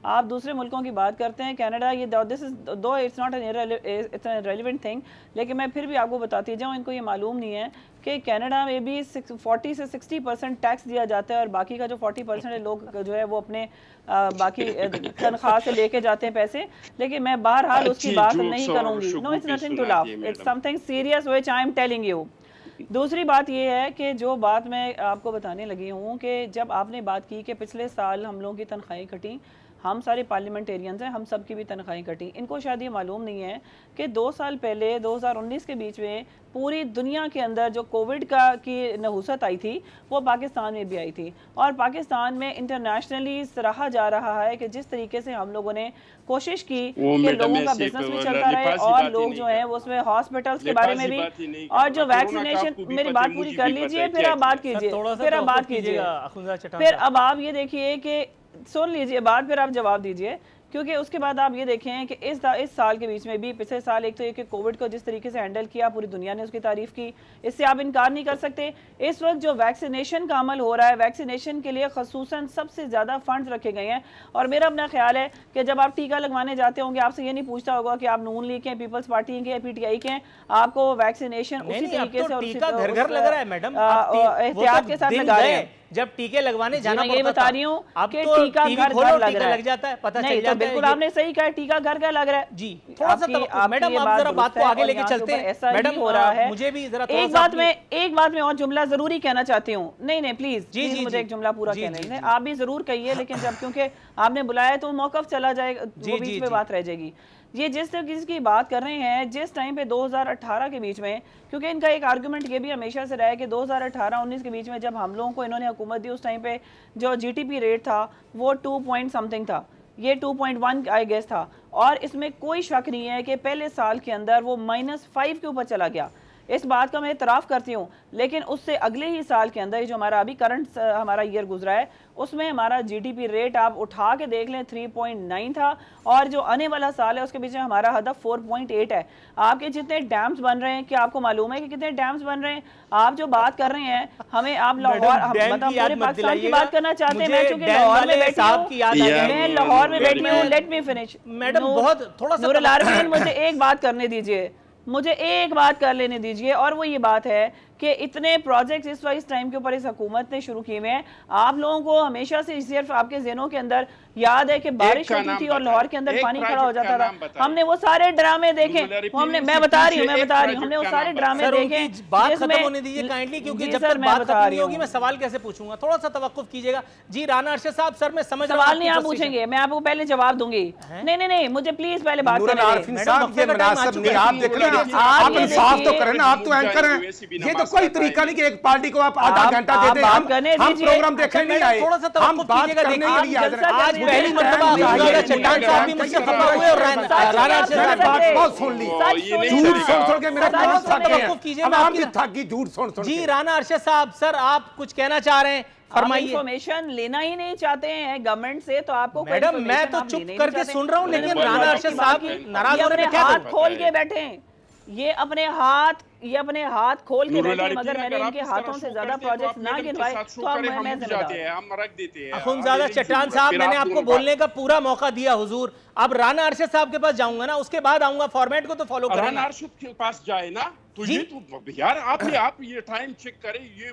आप दूसरे मुल्कों की बात करते हैं, कनाडा, ये दिस इज दो it's not an relevant thing, लेकिन मैं फिर भी आपको बताती जाऊँ, इनको ये मालूम नहीं है कि कनाडा में भी 40 से 60% टैक्स दिया जाता है, और बाकी का जो 40% है लोग जो है वो अपने बाकी तनख्वाह से लेके जाते हैं पैसे। लेकिन मैं बहरहाल उसकी बात नहीं करूँगी। No, it's nothing to laugh, it's something serious which I am telling you. दूसरी बात ये है कि जो बात मैं आपको बताने लगी हूँ कि जब आपने बात की कि पिछले साल हम लोगों की तनख्वाहें कटी, हम सारे पार्लियामेंटेरियंस हैं, हम सब की भी तनख्वाहें कटी। इनको शायद ये मालूम नहीं है कि 2 साल पहले 2019 के बीच में पूरी दुनिया के अंदर जो कोविड की नहुसत आई थी वो पाकिस्तान में भी आई थी, और पाकिस्तान में इंटरनेशनली सराहा जा रहा है कि जिस तरीके से हम लोगों ने कोशिश की कि लोगों का बिजनेस भी चलता रहे, और लोग जो है उसमें हॉस्पिटल्स के बारे में भी, और जो वैक्सीनेशन, मेरी बात पूरी कर लीजिए फिर आप बात कीजिए, फिर अब आप ये देखिए कि सुन लीजिए बात, फिर आप जवाब दीजिए, क्योंकि उसके बाद आप ये देखें कि इस साल के बीच में भी, पिछले साल एक तो ये कि कोविड को जिस तरीके से हैंडल किया, पूरी दुनिया ने उसकी तारीफ की, इससे आप इनकार नहीं कर सकते। इस वक्त जो वैक्सीनेशन का अमल हो रहा है, वैक्सीनेशन के लिए खसूसन सबसे ज़्यादा फंड्स रखे गए हैं, और मेरा अपना ख्याल है कि जब आप टीका लगवाने जाते होंगे, आपसे ये नहीं पूछता होगा कि आप नून लीग के, पीपल्स पार्टी के, PTI के, आपको वैक्सीनेशन उसी तरीके से एहतियात के साथ लगा रहे हैं। जब टीके लगवाने जाना ये बता रही हूँ कि टीका घर लग जाता है, पता चल जाता है। बिल्कुल आपने सही कहा, टीका घर का लग रहा है जी। थोड़ा सा मैडम आप जरा बात को आगे लेके चलते हैं। ऐसा मैडम हो रहा है, मुझे भी जरा एक बात में और जुमला जरूरी कहना चाहती हूँ। नहीं प्लीज मुझे एक जुमला पूरा कहना है। आप भी जरूर कहिए, लेकिन जब क्योंकि आपने बुलाया तो मौकफ चला जाएगा, बीच में बात रह जाएगी। ये जिस तरीके की बात कर रहे हैं, जिस टाइम पे 2018 के बीच में, क्योंकि इनका एक आर्गुमेंट ये भी हमेशा से रहा है कि 2018-19 के बीच में जब हम लोगों को इन्होंने हुकूमत दी, उस टाइम पे जो GDP रेट था वो 2 पॉइंट समथिंग था, ये 2.1 आई गेस था, और इसमें कोई शक नहीं है कि पहले साल के अंदर वो -5 के ऊपर चला गया। इस बात का मैं इतराफ़ करती हूँ, लेकिन उससे अगले ही साल के अंदर जो हमारा अभी करंट हमारा ईयर गुजरा है, उसमें हमारा GDP रेट आप उठा के देख लें 3.9 था, और जो आने वाला साल है उसके पीछे हमारा हदफ 4.8 है। आपके जितने डैम्स बन रहे हैं, क्या आपको मालूम है कि कितने डैम्स बन रहे हैं? आप जो बात कर रहे हैं, हमें आप लाहौर, मतलब पूरे पाकिस्तान की बात करना चाहते हैं। मैं चूंकि लाहौर में बैठी हूँ, मैं लाहौर में बैठी हूँ, लेट मी फिनिश मैडम, बहुत थोड़ा सा मुझे एक बात करने दीजिए, मुझे एक बात कर लेने दीजिए, और वो ये बात है कि इतने प्रोजेक्ट्स इस टाइम के ऊपर इस हुकूमत ने शुरू किए हुए हैं। आप लोगों को हमेशा से सिर्फ आपके ज़हनों के अंदर याद है कि बारिश होती थी और लाहौर के अंदर पानी खड़ा हो जाता था। हमने वो सारे ड्रामे देखे, मैं बता रही हूँ, हमने वो सारे ड्रामे देखे। बात खत्म होने दीजिए काइंडली, क्योंकि जब तक बात खत्म नहीं होगी मैं सवाल कैसे पूछूंगा? थोड़ा सा तवक्कुफ कीजिएगा जी। राना अरशद साहब, सर मैं समझ, सवाल नहीं आप पूछेंगे, मैं आपको पहले जवाब दूंगी। नहीं, मुझे प्लीज पहले बात करने दें। आप तो एंकर हैं, ये तो कोई तरीका नहीं कि एक पार्टी को आप आधा घंटा दे दें। हम प्रोग्राम देखने नहीं आए, थोड़ा सा हम बात करने के लिए आए। आज पहली मर्तबा चट्टान साहब भी मुझसे खफा हुए, और राना अरशद साहब बात बहुत सुन ली, झूठ सुन के मेरा कान तवक्कुफ कीजिए। मैं आपकी थक गई झूठ सुन जी। राना अरशद साहब, सर आप कुछ कहना चाह रहे हैं, फरमाइए। इंफॉर्मेशन लेना ही नहीं चाहते हैं गवर्नमेंट से, तो आपको मैडम मैं तो चुप करके सुन रहा हूँ, लेकिन राना अरशद साहब नाराज होने पे क्या हाथ खोल के बैठे हैं, ये अपने हाथ खोल के बैठे, मगर मैंने इनके हाथों से ज्यादा प्रोजेक्ट ना गिनवाए तो अब मैं हम रख देते हैं। अखुनज़ादा चट्टान साहब, मैंने आपको बोलने का पूरा मौका दिया हुजूर। अब राना अरशद साहब के पास जाऊंगा ना, उसके बाद आऊंगा, फॉर्मेट को तो फॉलो करें। राना अरशद के पास जाए ना, तो ये तो यार आप ये टाइम चेक करें। ये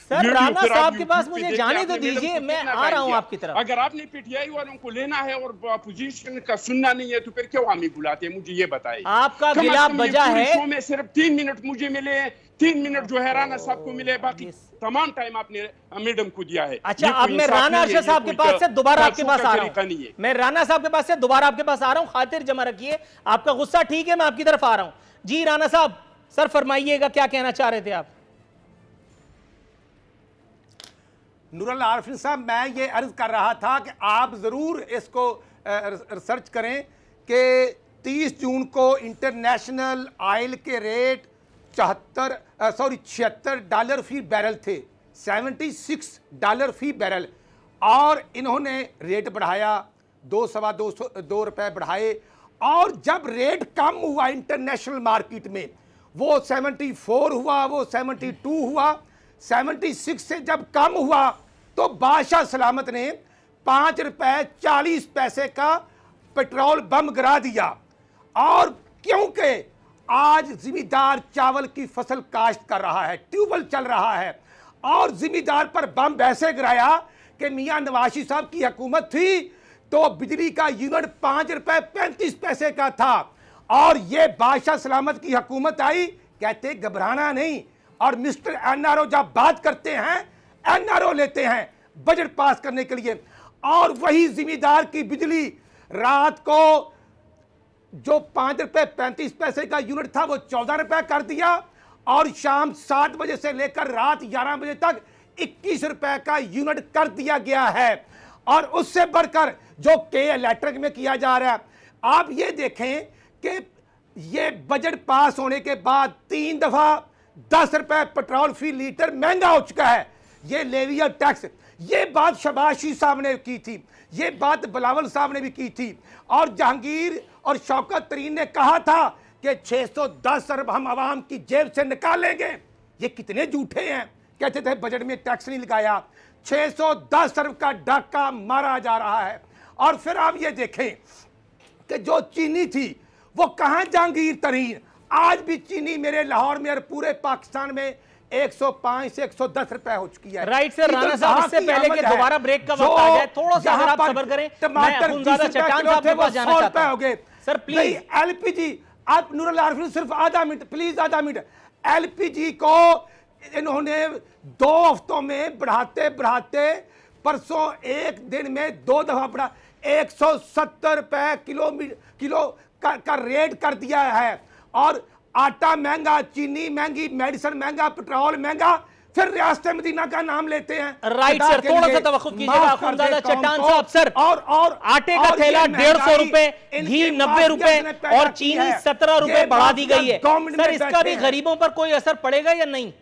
सर राना साहब के पास मुझे जाने तो दीजिए, मैं आ रहा हूँ आपकी तरफ। अगर आपने PTI वालों को लेना है और अपोजिशन का सुनना नहीं है, तो फिर क्यों हमें बुलाते हैं? मुझे ये बताइए। आपका गिला बजा है, में सिर्फ 3 मिनट मुझे मिले हैं, 3 मिनट जो है राना साहब को मिले, बाकी तमाम टाइम आपने मैडम को दिया है। अच्छा, अब मैं राना अरशद साहब के पास से दोबारा आपके पास आ रहा हूं। मैं राना साहब के पास से दोबारा आपके पास आ रहा हूं, खातिर जमा रखिए, आपका गुस्सा ठीक है, मैं आपकी तरफ आ रहा हूं। जी राना साहब, सर फरमाइएगा, क्या कहना चाह रहे थे आप? नूरुल्लाह आरफीन साहब, मैं ये अर्ज कर रहा था कि आप ज़रूर इसको रिसर्च करें कि 30 जून को इंटरनेशनल ऑयल के रेट $76 फी बैरल थे, $76 फी बैरल, और इन्होंने रेट बढ़ाया, 2 रुपए बढ़ाए, और जब रेट कम हुआ इंटरनेशनल मार्केट में, वो 74 हुआ, वो 72 हुआ, 76 से जब कम हुआ तो बादशाह सलामत ने 5 रुपए 40 पैसे का पेट्रोल बम गिरा दिया। और क्योंकि आज जिम्मेदार चावल की फसल काश्त कर रहा है, ट्यूबवेल चल रहा है, और जिम्मेदार पर बम वैसे गिराया कि मियां नवाज साहब की हुकूमत थी तो बिजली का यूनिट 5 रुपए 35 पैसे का था, और ये बादशाह सलामत की हुकूमत आई, कहते घबराना नहीं। और मिस्टर एनआरओ जब बात करते हैं, एनआरओ लेते हैं बजट पास करने के लिए, और वही जिम्मेदार की बिजली रात को जो 5 रुपए 35 पैसे का यूनिट था वो 14 रुपए कर दिया, और शाम 7 बजे से लेकर रात 11 बजे तक 21 रुपए का यूनिट कर दिया गया है। और उससे बढ़कर जो के इलेक्ट्रिक में किया जा रहा है, आप ये देखें कि ये बजट पास होने के बाद 3 दफा 10 रुपए पेट्रोल फी लीटर महंगा हो चुका है। ये लेविया टैक्स, ये बात शहबाज शरीफ साहब ने की थी, ये बात बिलावल साहब ने भी की थी, और जहांगीर और शौकत तरीन ने कहा था कि 610 अरब हम आवाम की जेब से निकालेंगे। ये कितने झूठे हैं, कहते थे बजट में टैक्स नहीं लगाया, 610 अरब का डाका मारा जा रहा है। और फिर आप ये देखें कि जो चीनी थी वो कहां, जहांगीर तरीन, आज भी चीनी मेरे लाहौर में और पूरे पाकिस्तान में 105 से 110 रुपए हो चुकी है। राइट सर, राणा साहब, इससे पहले कि दोबारा ब्रेक का वक्त आ जाए, थोड़ा सा अगर आप सब्र करें, टमाटर 20 रुपए वो 100 रुपए हो गए। सर प्लीज, एलपीजी, आप नूरुल्लाह आरफीन सिर्फ आधा मिनट प्लीज, आधा मिनट। एलपीजी को इन्होंने 2 हफ्तों में बढ़ाते बढ़ाते परसों एक दिन में 2 दफा बढ़ा 170 रुपए किलो का रेट कर दिया है। और आटा महंगा, चीनी महंगी, मेडिसिन महंगा, पेट्रोल महंगा, फिर रियासत मदीना का नाम लेते हैं। राइट सर, थोड़ा सा तवक्कुफ कीजिएगा अखुनज़ादा चट्टान साहब। सर, और आटे का थैला 150 रुपए, घी 90 रुपए और चीनी 17 रुपए बढ़ा दी गई है। सर, इसका भी गरीबों पर कोई असर पड़ेगा या नहीं?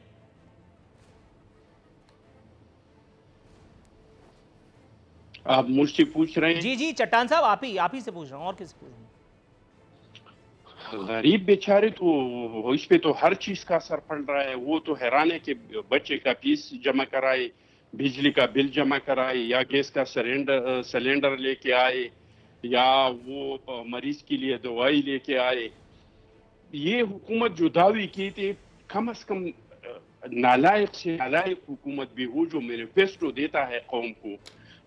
आप मुझसे पूछ रहे हैं? जी जी चट्टान साहब, आप ही से पूछ रहा हूँ, और किससे पूछ रहा हूँ? गरीब बेचारे तो इस पे तो हर चीज का असर पड़ रहा है। वो तो हैरान है कि बच्चे का फीस जमा कराए, बिजली का बिल जमा कराए, या गैस का सिलेंडर लेके आए, या वो मरीज के लिए दवाई लेके आए। ये हुकूमत जो दावी की थी, कम से कम नालायक से नालायक हुकूमत भी हो जो मैनिफेस्टो देता है कौम को,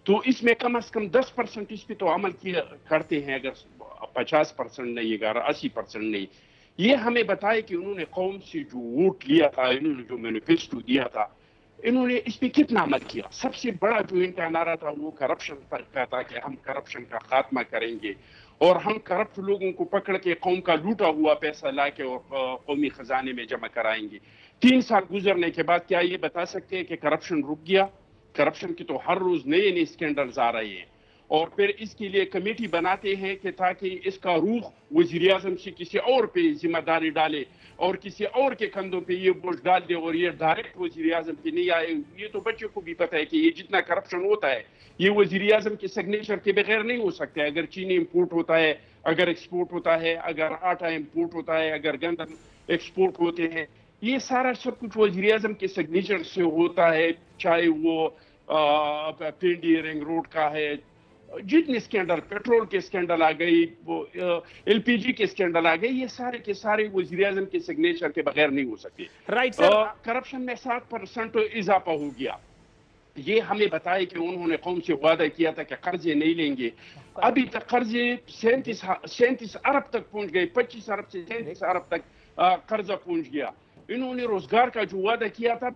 तो इसमें कम से कम 10% इस पे तो अमल किया करते हैं, अगर 50% नहीं, अगर 80% नहीं। ये हमें बताए कि उन्होंने कौम से जो वोट लिया था, इन्होंने जो मैनिफेस्टो दिया था, इन्होंने इस पे कितना अमल किया। सबसे बड़ा जो इनका नारा था वो करप्शन का था कि हम करप्शन का खात्मा करेंगे, और हम करप्ट लोगों को पकड़ के कौम का लूटा हुआ पैसा लाके और कौमी खजाने में जमा कराएंगे। 3 साल गुजरने के बाद क्या ये बता सकते हैं कि करप्शन रुक गया? करप्शन की तो हर रोज नए नए स्कैंडल्स आ रहे हैं, और फिर इसके लिए कमेटी बनाते हैं कि ताकि इसका रुख वज़ीर आज़म से किसी और पे जिम्मेदारी डाले और किसी और के कंधों पे ये बोझ डाल दे, और ये डायरेक्ट वज़ीर आज़म पे नहीं आए। ये तो बच्चों को भी पता है कि ये जितना करप्शन होता है ये वज़ीर आज़म के सिग्नेचर के बगैर नहीं हो सकता है। अगर चीनी इम्पोर्ट होता है, अगर एक्सपोर्ट होता है, अगर आटा इम्पोर्ट होता है, अगर गंदम एक्सपोर्ट होते हैं, ये सारा सब कुछ वज़ीर आज़म के सिग्नेचर से होता है। चाहे वो पिंडी रिंग रोड का है, जितने स्कैंडल, पेट्रोल के स्कैंडल आ गई, वो एलपीजी के स्कैंडल आ गए, ये सारे के सारे वज़ीर आज़म के सिग्नेचर के बगैर नहीं हो सकते। राइट सर, करप्शन में 7% इजाफा हो गया। ये हमें बताया कि उन्होंने कौम से वादा किया था कि कर्जे नहीं लेंगे। अभी तक कर्जे 37 अरब तक पहुंच गए, 25 अरब से 37 अरब तक कर्जा पहुंच गया। इन्होंने रोजगार का जो वादा किया था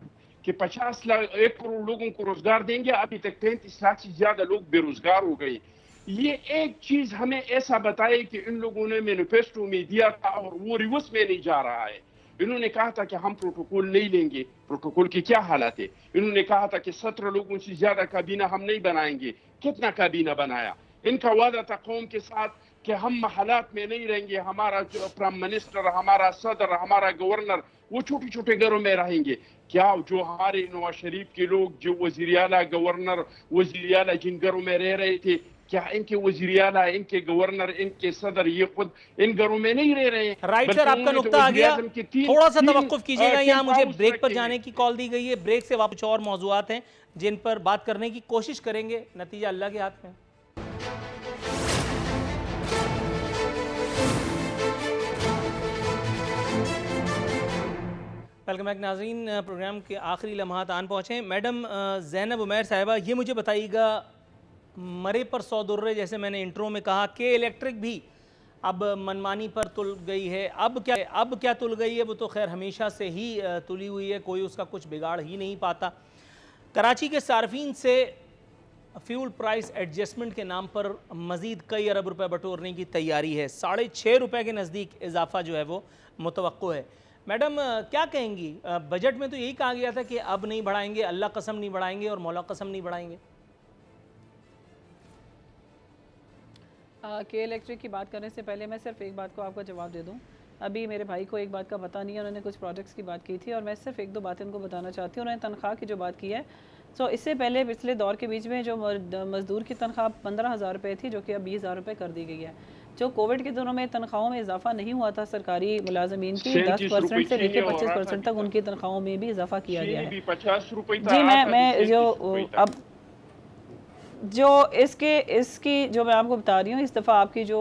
कि 50 लाख 1 करोड़ लोगों को रोजगार देंगे, अभी तक 35 लाख से ज्यादा लोग बेरोजगार हो गए। ये एक चीज हमें ऐसा बताए कि इन लोगों ने मैनिफेस्टो में दिया था और वो रिवर्स में नहीं जा रहा है। इन्होंने कहा था कि हम प्रोटोकॉल नहीं लेंगे, प्रोटोकॉल की क्या हालत है। इन्होंने कहा था कि 17 लोगों से ज्यादा काबीना हम नहीं बनाएंगे, कितना काबीना बनाया। इनका वादा था कौम के साथ कि हम हालात में नहीं रहेंगे, हमारा जो प्राइम मिनिस्टर, हमारा सदर, हमारा गवर्नर वो छोटे छोटे घरों में रहेंगे। क्या जो हमारे नवाज शरीफ के लोग जो वजीर आला, गवर्नर, वजीर आला जिन घरों में रह रहे थे, क्या इनके वजीर आला, इनके गवर्नर, इनके सदर ये खुद इन घरों में नहीं रह रहे हैं? राइट सर, आपका नुक्ता आ गया। थोड़ा सा तवक्कुफ कीजिएगा, यहाँ मुझे ब्रेक पर जाने की कॉल दी गई है। ब्रेक से वापस और मौजूआत हैं जिन पर बात करने की कोशिश करेंगे, नतीजा अल्लाह के हाथ में। वेलकम बैक नाज़रीन, प्रोग्राम के आखिरी लम्हात आन पहुँचे। मैडम ज़ैनब उमैर साहिबा, ये मुझे बताइएगा, मरे पर 100 दुर्रे, जैसे मैंने इंट्रो में कहा कि इलेक्ट्रिक भी अब मनमानी पर तुल गई है। अब क्या तुल गई है, वो तो खैर हमेशा से ही तुली हुई है, कोई उसका कुछ बिगाड़ ही नहीं पाता। कराची के सार्फिन से फ्यूल प्राइस एडजस्टमेंट के नाम पर मज़ीद कई अरब रुपए बटोरने की तैयारी है। 6.5 रुपये के नज़दीक इजाफा जो है वो मुतवक्को है। मैडम क्या कहेंगी, बजट में तो यही कहा गया था कि अब नहीं बढ़ाएंगे, अल्लाह कसम नहीं बढ़ाएंगे और मौला कसम नहीं बढ़ाएंगे। के इलेक्ट्रिक की बात करने से पहले मैं सिर्फ एक बात को आपका जवाब दे दूं। अभी मेरे भाई को एक बात का पता नहीं है, उन्होंने कुछ प्रोजेक्ट्स की बात की थी और मैं सिर्फ 1-2 बातें उनको बताना चाहती हूँ। उन्होंने तनख्वाह की जो बात की है, तो इससे पहले पिछले दौर के बीच में जो मज़दूर की तनख्वाह 15,000 रुपये थी, जो कि अब 20,000 रुपये कर दी गई है। जो कोविड के दिनों में तनख्वाहों में इजाफा नहीं हुआ था सरकारी मुलाजमीन की, 10% से लेकर 25% तक उनकी तनख्वाहों में भी इजाफा किया गया है। 50 रुपये जी, मैं जो अब जो इसकी जो मैं आपको बता रही हूँ, इस दफ़ा आपकी जो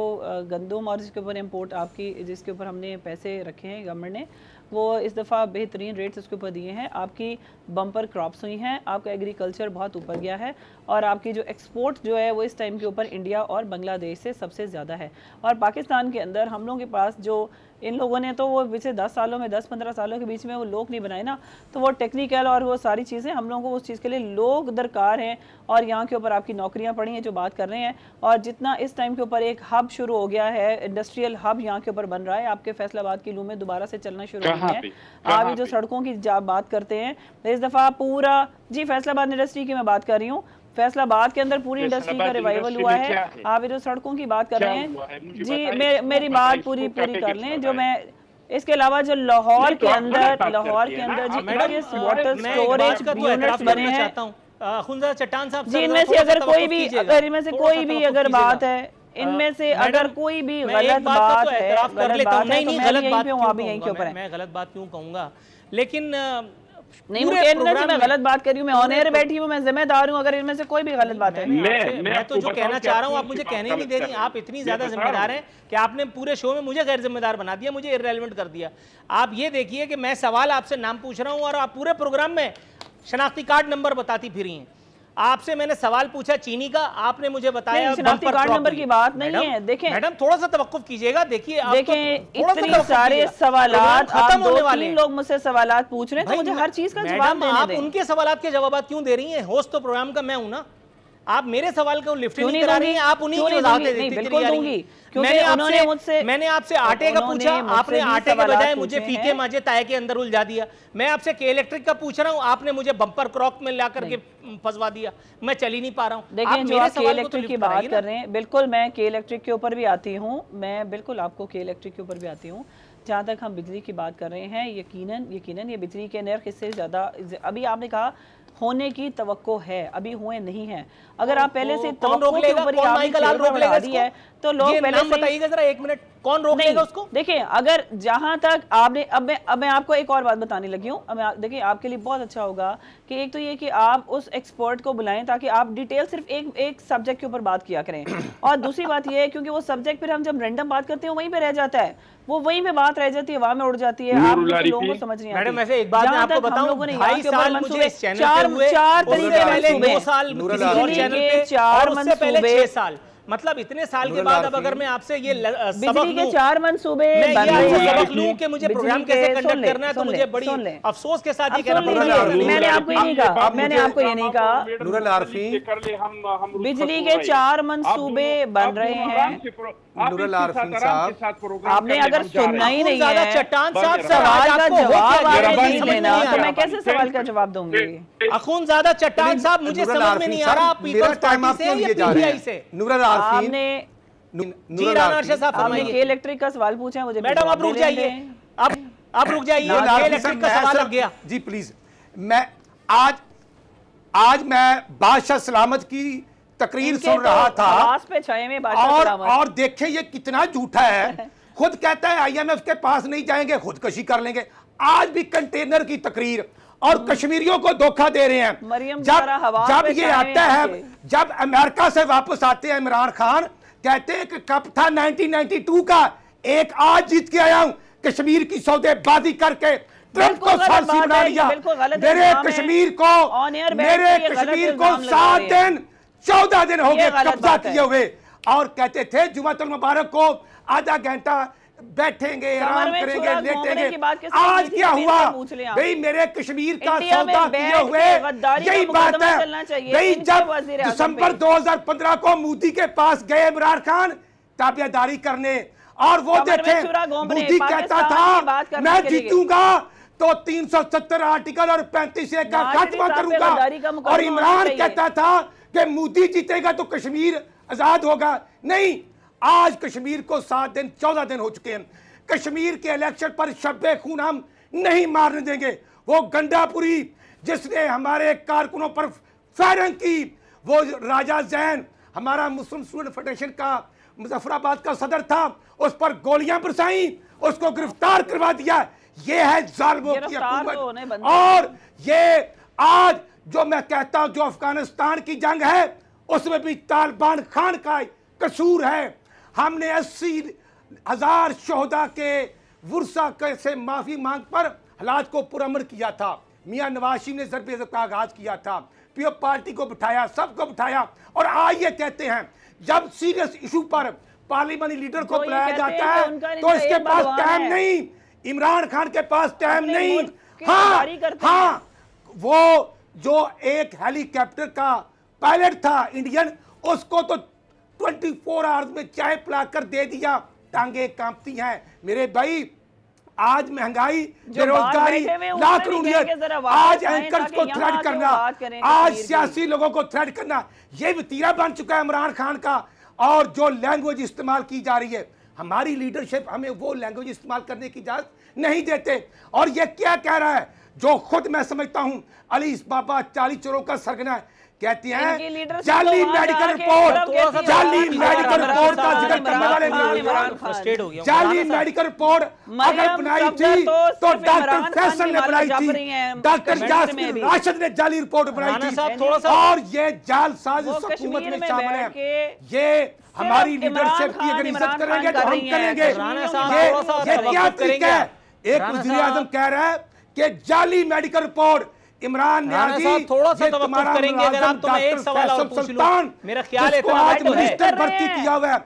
गंदम और जिसके ऊपर इम्पोर्ट आपकी जिसके ऊपर हमने पैसे रखे हैं गवर्नमेंट ने, वो इस दफ़ा बेहतरीन रेट्स उसके ऊपर दिए हैं। आपकी बम्पर क्रॉप्स हुई हैं, आपका एग्रीकल्चर बहुत ऊपर गया है और आपकी जो एक्सपोर्ट जो है वो इस टाइम के ऊपर इंडिया और बांग्लादेश से सबसे ज़्यादा है। और पाकिस्तान के अंदर हम लोगों के पास जो इन लोगों ने तो वो पिछले 10 सालों में 10-15 सालों के बीच में वो लोग नहीं बनाए ना, तो वो टेक्निकल और वो सारी चीज़ें हम लोगों को उस चीज़ के लिए लोग दरकार हैं। और यहाँ के ऊपर आपकी नौकरियाँ पड़ी हैं जो बात कर रहे हैं, और जितना इस टाइम के ऊपर एक हब शुरू हो गया है, इंडस्ट्रियल हब यहाँ के ऊपर बन रहा है, आपके फैसलाबाद की लू में दोबारा से चलना शुरू हो गया है। आप ये जो सड़कों की बात करते हैं, इस दफ़ा पूरा जी फैसलाबाद इंडस्ट्री की मैं बात कर रही हूँ, फैसलाबाद के अंदर पूरी इंडस्ट्री का रिवाइवल हुआ है। आप ये जो सड़कों की बात कर रहे हैं जी, मेरी बात पूरी कर लें। जो मैं इसके अलावा जो लाहौर के अंदर जी इस वाटर स्टोरेज यूनिट्स बने हैं चट्टान साहब जी, इनमें से अगर कोई भी अगर बात है, इनमें से अगर कोई भी गलत बात है, गलत बात क्यों कहूँगा, लेकिन नहीं मैं गलत बात कर रही हूँ, मैं ऑन एयर बैठी हूँ, मैं जिम्मेदार हूँ अगर इनमें से कोई भी गलत बात है। मैं तो जो कहना चाह रहा हूँ आप मुझे कहने नहीं दे रही। आप इतनी ज्यादा जिम्मेदार हैं कि आपने पूरे शो में मुझे गैर जिम्मेदार बना दिया, मुझे इररेलेवेंट कर दिया। आप ये देखिए कि मैं सवाल आपसे नाम पूछ रहा हूँ और आप पूरे प्रोग्राम में शनाख्ती कार्ड नंबर बताती फिरी हैं। आपसे मैंने सवाल पूछा चीनी का, आपने मुझे बताया शनाख्ती कार्ड नंबर की बात नहीं है। देखें मैडम, थोड़ा सा तवक्कुफ कीजिएगा। देखिए इतने सारे सवालात, आप 2-3 लोग मुझसे सवालात पूछ रहे हैं, तो मुझे हर चीज का जवाब देने दें। आप उनके सवालात के जवाब क्यों दे रही हैं? होस्ट तो प्रोग्राम का मैं हूं ना, आप मेरे सवाल को लिफ्ट नहीं करा रही हैं, आप उन्हीं की वजाहत देती रही हैं। मैंने आपसे आटे का पूछा, आपने आटे के बजाय मुझे फीके माजे ताए के अंदर उलझा दिया। मैं आपसे के इलेक्ट्रिक का पूछ रहा हूँ, आपने मुझे बम्पर क्रॉक में ला करके फंसवा दिया, मैं चल ही नहीं पा रहा हूँ। देखिए जो आप के इलेक्ट्रिक की बात कर रहे हैं, बिल्कुल मैं के इलेक्ट्रिक के ऊपर भी आती हूँ, मैं बिल्कुल आपको के इलेक्ट्रिक के ऊपर भी आती हूँ। जहाँ तक हम बिजली की बात कर रहे हैं, यकीनन ये बिजली के नर्ख इससे ज़्यादा, अभी आपने कहा होने की तवक्को है, अभी हुए नहीं है। अगर आप पहले से तवक्को के ऊपर ही आपने बढ़ा दी है, तो लोग पहले नाम बताइएगा जरा 1 मिनट, कौन रोक लेगा उसको? देखिए, अगर जहां तक आपने, अब मैं आपको एक और बात बताने लगी हूँ। अब देखिए, आपके लिए बहुत अच्छा होगा कि एक तो ये कि आप उस एक्सपर्ट को बुलाएं ताकि आप डिटेल सिर्फ एक सब्जेक्ट के ऊपर बात किया करें। और दूसरी बात ये है, क्योंकि वो सब्जेक्ट फिर हम जब रैंडम बात करते हैं वहीं पे रह जाता है, वो वहीं पे बात रह जाती है, वहां में उड़ जाती है, आप लोगों को समझ नहीं आती। मैडम ऐसे एक बात मैं आपको बताऊं, 2.5 साल मुझे इस चैनल पे हुए, चार उससे पहले 2 साल किसी और चैनल पे, और उससे पहले 6 साल, मतलब इतने साल के बाद अब अगर मैं आपसे ये सबक के 4 मंसूबे सबक लूं कि मुझे प्रोग्राम कैसे कंडक्ट करना है, तो मुझे बड़ी अफसोस के साथ ये कहना पड़ रहा है। मैंने आपको ये नहीं कहा, मैंने आपको ये नहीं कहा, नूरुल आरफी, बिजली के 4 मंसूबे बन रहे हैं। नूरुल आरफी साहब, आपने अगर सुनना ही नहीं है, चट्टान साहब सवाल का जवाब आपने नहीं देना, तो मैं कैसे सवाल का जवाब दूंगी? अखूनज़ादा चट्टान साहब, मुझे समझ में नहीं आ रहा, आप पीपल्स पार्टी से या पीटीआई से? नूरुल आरफी, जी राना अर्शद साहब, आपने इलेक्ट्रिक का सवाल पूछा है मुझे, मैडम आप रुक जाइए, आप रुक जाइए, इलेक्ट्रिक का सवाल लग गया जी प्लीज। मैं आज मैं बादशाह सलामत की तकरीर सुन रहा था, और देखें ये कितना झूठा है। खुद कहता है आईएमएफ के पास नहीं जाएंगे, खुदकशी कर लेंगे। आज भी कंटेनर की तकरीर, और कश्मीरियों को धोखा दे रहे हैं। जब ये आता है, जब अमेरिका से वापस आते हैं इमरान खान, कहते हैं कि कप था 1992 का, एक आज जीत के आया हूं कश्मीर की सौदेबाजी करके, ट्रंप को फांसी बना लिया। मेरे कश्मीर को 7 दिन 14 दिन हो गए कब्जा किए हुए, और कहते थे जुमातुल मुबारक को आधा घंटा बैठेंगे, आराम करेंगे, लेटेंगे। आज क्या हुआ भाई? मेरे कश्मीर का सौदा किए हुए, यही बात है भाई। जब दिसंबर 2015 को मोदी के पास गए इमरान खान ताबेदारी करने, और वो देखे मोदी कहता था मैं जीतूंगा तो 370 आर्टिकल और 35A का खात्मा करूंगा, और इमरान कहता था कि मोदी जीतेगा तो कश्मीर आजाद होगा। नहीं, आज कश्मीर को 7 दिन 14 दिन हो चुके हैं। कश्मीर के इलेक्शन पर शब्बे खून हम नहीं मारने देंगे। वो गंडापुरी जिसने हमारे कारकुनों पर फायरिंग की, वो राजा जैन हमारा मुस्लिम स्टूडेंट फेडरेशन का मुजफ्फराबाद का सदर था, उस पर गोलियां बरसाई, उसको गिरफ्तार करवा दिया। ये है जालिमों की हुकूमत। और ये आज जो मैं कहता हूं, जो अफगानिस्तान की जंग है उसमें भी तालिबान खान का कसूर है। हमने 80,000 शोहदा के वुरसा से माफी मांग पर हालात को पुरअमन किया था। मियां नवाज शरीफ ने ज़रबे का आगाज किया था, पीओ पार्टी को बिठाया, सबको बिठाया, और आज ये कहते हैं जब सीरियस इशू पर पार्लियामेंटी लीडर को बुलाया जाता है तो इसके पास टाइम नहीं, इमरान खान के पास टाइम नहीं। हाँ, वो जो एक हेलीकॉप्टर का पायलट था इंडियन, उसको तो 24 आवर्स में चाय पिलाकर दे दिया। टांगे कांपती हैं मेरे भाई। आज महंगाई, बेरोजगारी, लाख रूरियत, आज एंकर्स को थ्रेट करना, आज सियासी लोगों को थ्रेट करना, ये वतीरा बन चुका है इमरान खान का। और जो लैंग्वेज इस्तेमाल की जा रही है, हमारी लीडरशिप हमें वो लैंग्वेज इस्तेमाल करने की इजाजत नहीं देते। और ये क्या कह रहा है, जो खुद मैं समझता हूं अली बाबा 40 चोरों का सरगना है, कहती हैं जाली मेडिकल रिपोर्ट, जाली मेडिकल रिपोर्ट का जिक्र करने वाले जाली मेडिकल रिपोर्ट अगर बनाई थी तो डॉक्टर फैसल ने बनाई थी, डॉक्टर यास्मीन राशिद ने जाली रिपोर्ट बनाई थी। और ये जाल साजिश हुकूमत में शामिल है। ये हमारी लीडरशिप की अगर इज्जत करेंगे तो हम करेंगे। ये क्या तरीका है? एक वज़ीर आज़म कह रहा है कि जाली मेडिकल रिपोर्ट इमरान न्याजी, थोड़ा सा तवक्कुफ करेंगे अगर आप, तो मैं एक सवाल और पूछ लूं। मेरा ख्याल है आज मिनिस्टर भर्ती किया हुआ है,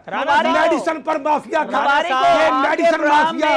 मेडिसिन पर माफिया खा रहा है, मेडिसिन माफिया,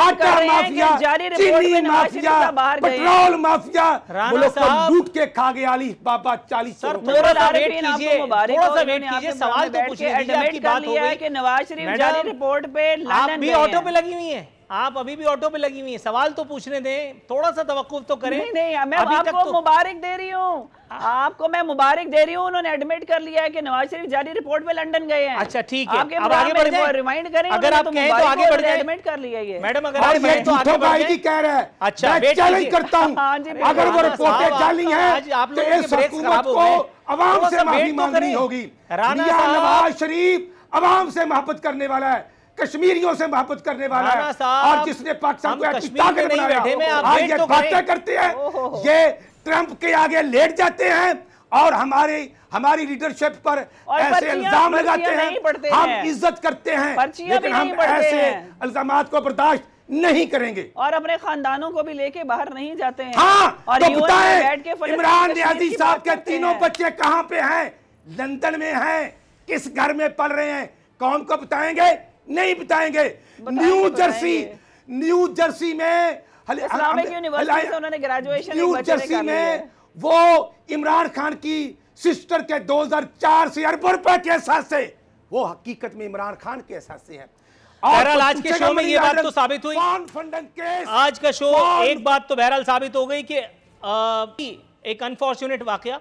आटा माफिया, चीनी माफिया, पेट्रोल माफिया, वो लोग लूट के खा गए अली बाबा 40। थोड़ा सा वेट कीजिए, सवाल तो पूछिए, आपकी बात हो गई कि नवाज शरीफ जाली रिपोर्ट पे आप भी ऑटो पे लगी हुई हैं, आप अभी भी ऑटो पे लगी हुई हैं, सवाल तो पूछने दें, थोड़ा सा तवक्कुफ तो करें। नहीं, मैं आपको मुबारक दे रही हूँ, आपको मैं मुबारक दे रही हूँ। उन्होंने एडमिट कर लिया है कि नवाज शरीफ जाली रिपोर्ट पे लंदन गए हैं। अच्छा ठीक है, अब आगे बढ़ जाए, रिमाइंड करें, अगर आप कहें तो आगे बढ़ जाए। एडमिट कर लिया ये मैडम, अगर आप कहें तो आगे बढ़ जाए। कह रहा है अच्छा, मैं चैलेंज करता हूं, अगर वो रिपोर्टें जाली हैं तो इस हुकूमत को आवाम से माफी मांगनी होगी। नवाज शरीफ अवाम से मोहब्बत करने वाला है, कश्मीरियों से मोहब्बत करने वाला है, और जिसने पाकिस्तान को ऐसी ताकत बनाया, आज ये बातें करते हैं, ये ट्रंप के आगे लेट जाते हैं और हमारी लीडरशिप पर ऐसे इल्जाम लगाते हैं। हम इज्जत करते हैं, लेकिन हम ऐसे इल्जामात को बर्दाश्त नहीं करेंगे और अपने खानदानों को भी लेके बाहर नहीं जाते हैं। हाँ, और तो बताएं, इमरान नियाज़ी नियाज़ी साहब के तीनों बच्चे कहां पे हैं? लंदन में हैं, किस घर में पढ़ रहे हैं? कौन को बताएंगे? नहीं बताएंगे। न्यू जर्सी में इस्लामिक यूनिवर्सिटी से उन्होंने ग्रेजुएशन न्यू जर्सी में वो इमरान खान की सिस्टर के 2004 से अरबों रुपए के एहसास से, वो हकीकत में इमरान खान के एहसास से है। बहरहाल आज के शो में ये बात तो साबित हुई, आज का शो एक बात तो बहरहाल साबित हो गई कि एक अनफॉर्चुनेट वाकया,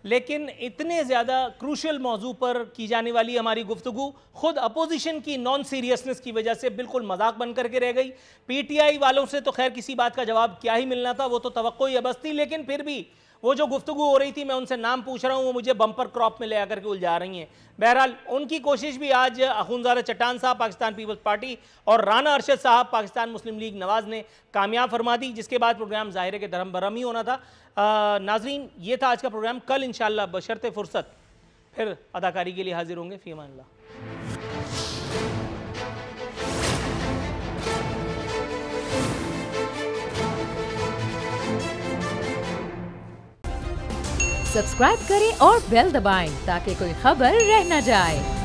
लेकिन इतने ज्यादा क्रूशियल मौजू पर की जाने वाली हमारी गुफ्तगू खुद अपोजिशन की नॉन सीरियसनेस की वजह से बिल्कुल मजाक बन करके रह गई। पीटीआई वालों से तो खैर किसी बात का जवाब क्या ही मिलना था, वो तो तवक्को ही बस थी, लेकिन फिर भी वो जो गुफ्तगू हो रही थी, मैं उनसे नाम पूछ रहा हूँ, वो मुझे बम्पर क्रॉप में ले आकर के उलझा रही हैं। बहरहाल उनकी कोशिश भी आज अखुंज़ादा चट्टान साहब पाकिस्तान पीपल्स पार्टी और राना अरशद साहब पाकिस्तान मुस्लिम लीग नवाज ने कामयाब फरमा दी, जिसके बाद प्रोग्राम ज़ाहिर है कि धर्म भरम ही होना था। नाजरीन, ये था आज का प्रोग्राम। कल इंशाअल्लाह बशर्ते फुर्सत फिर अदाकारी के लिए हाजिर होंगे। फी अमान अल्लाह। सब्सक्राइब करें और बेल दबाएं ताकि कोई खबर रह न जाए।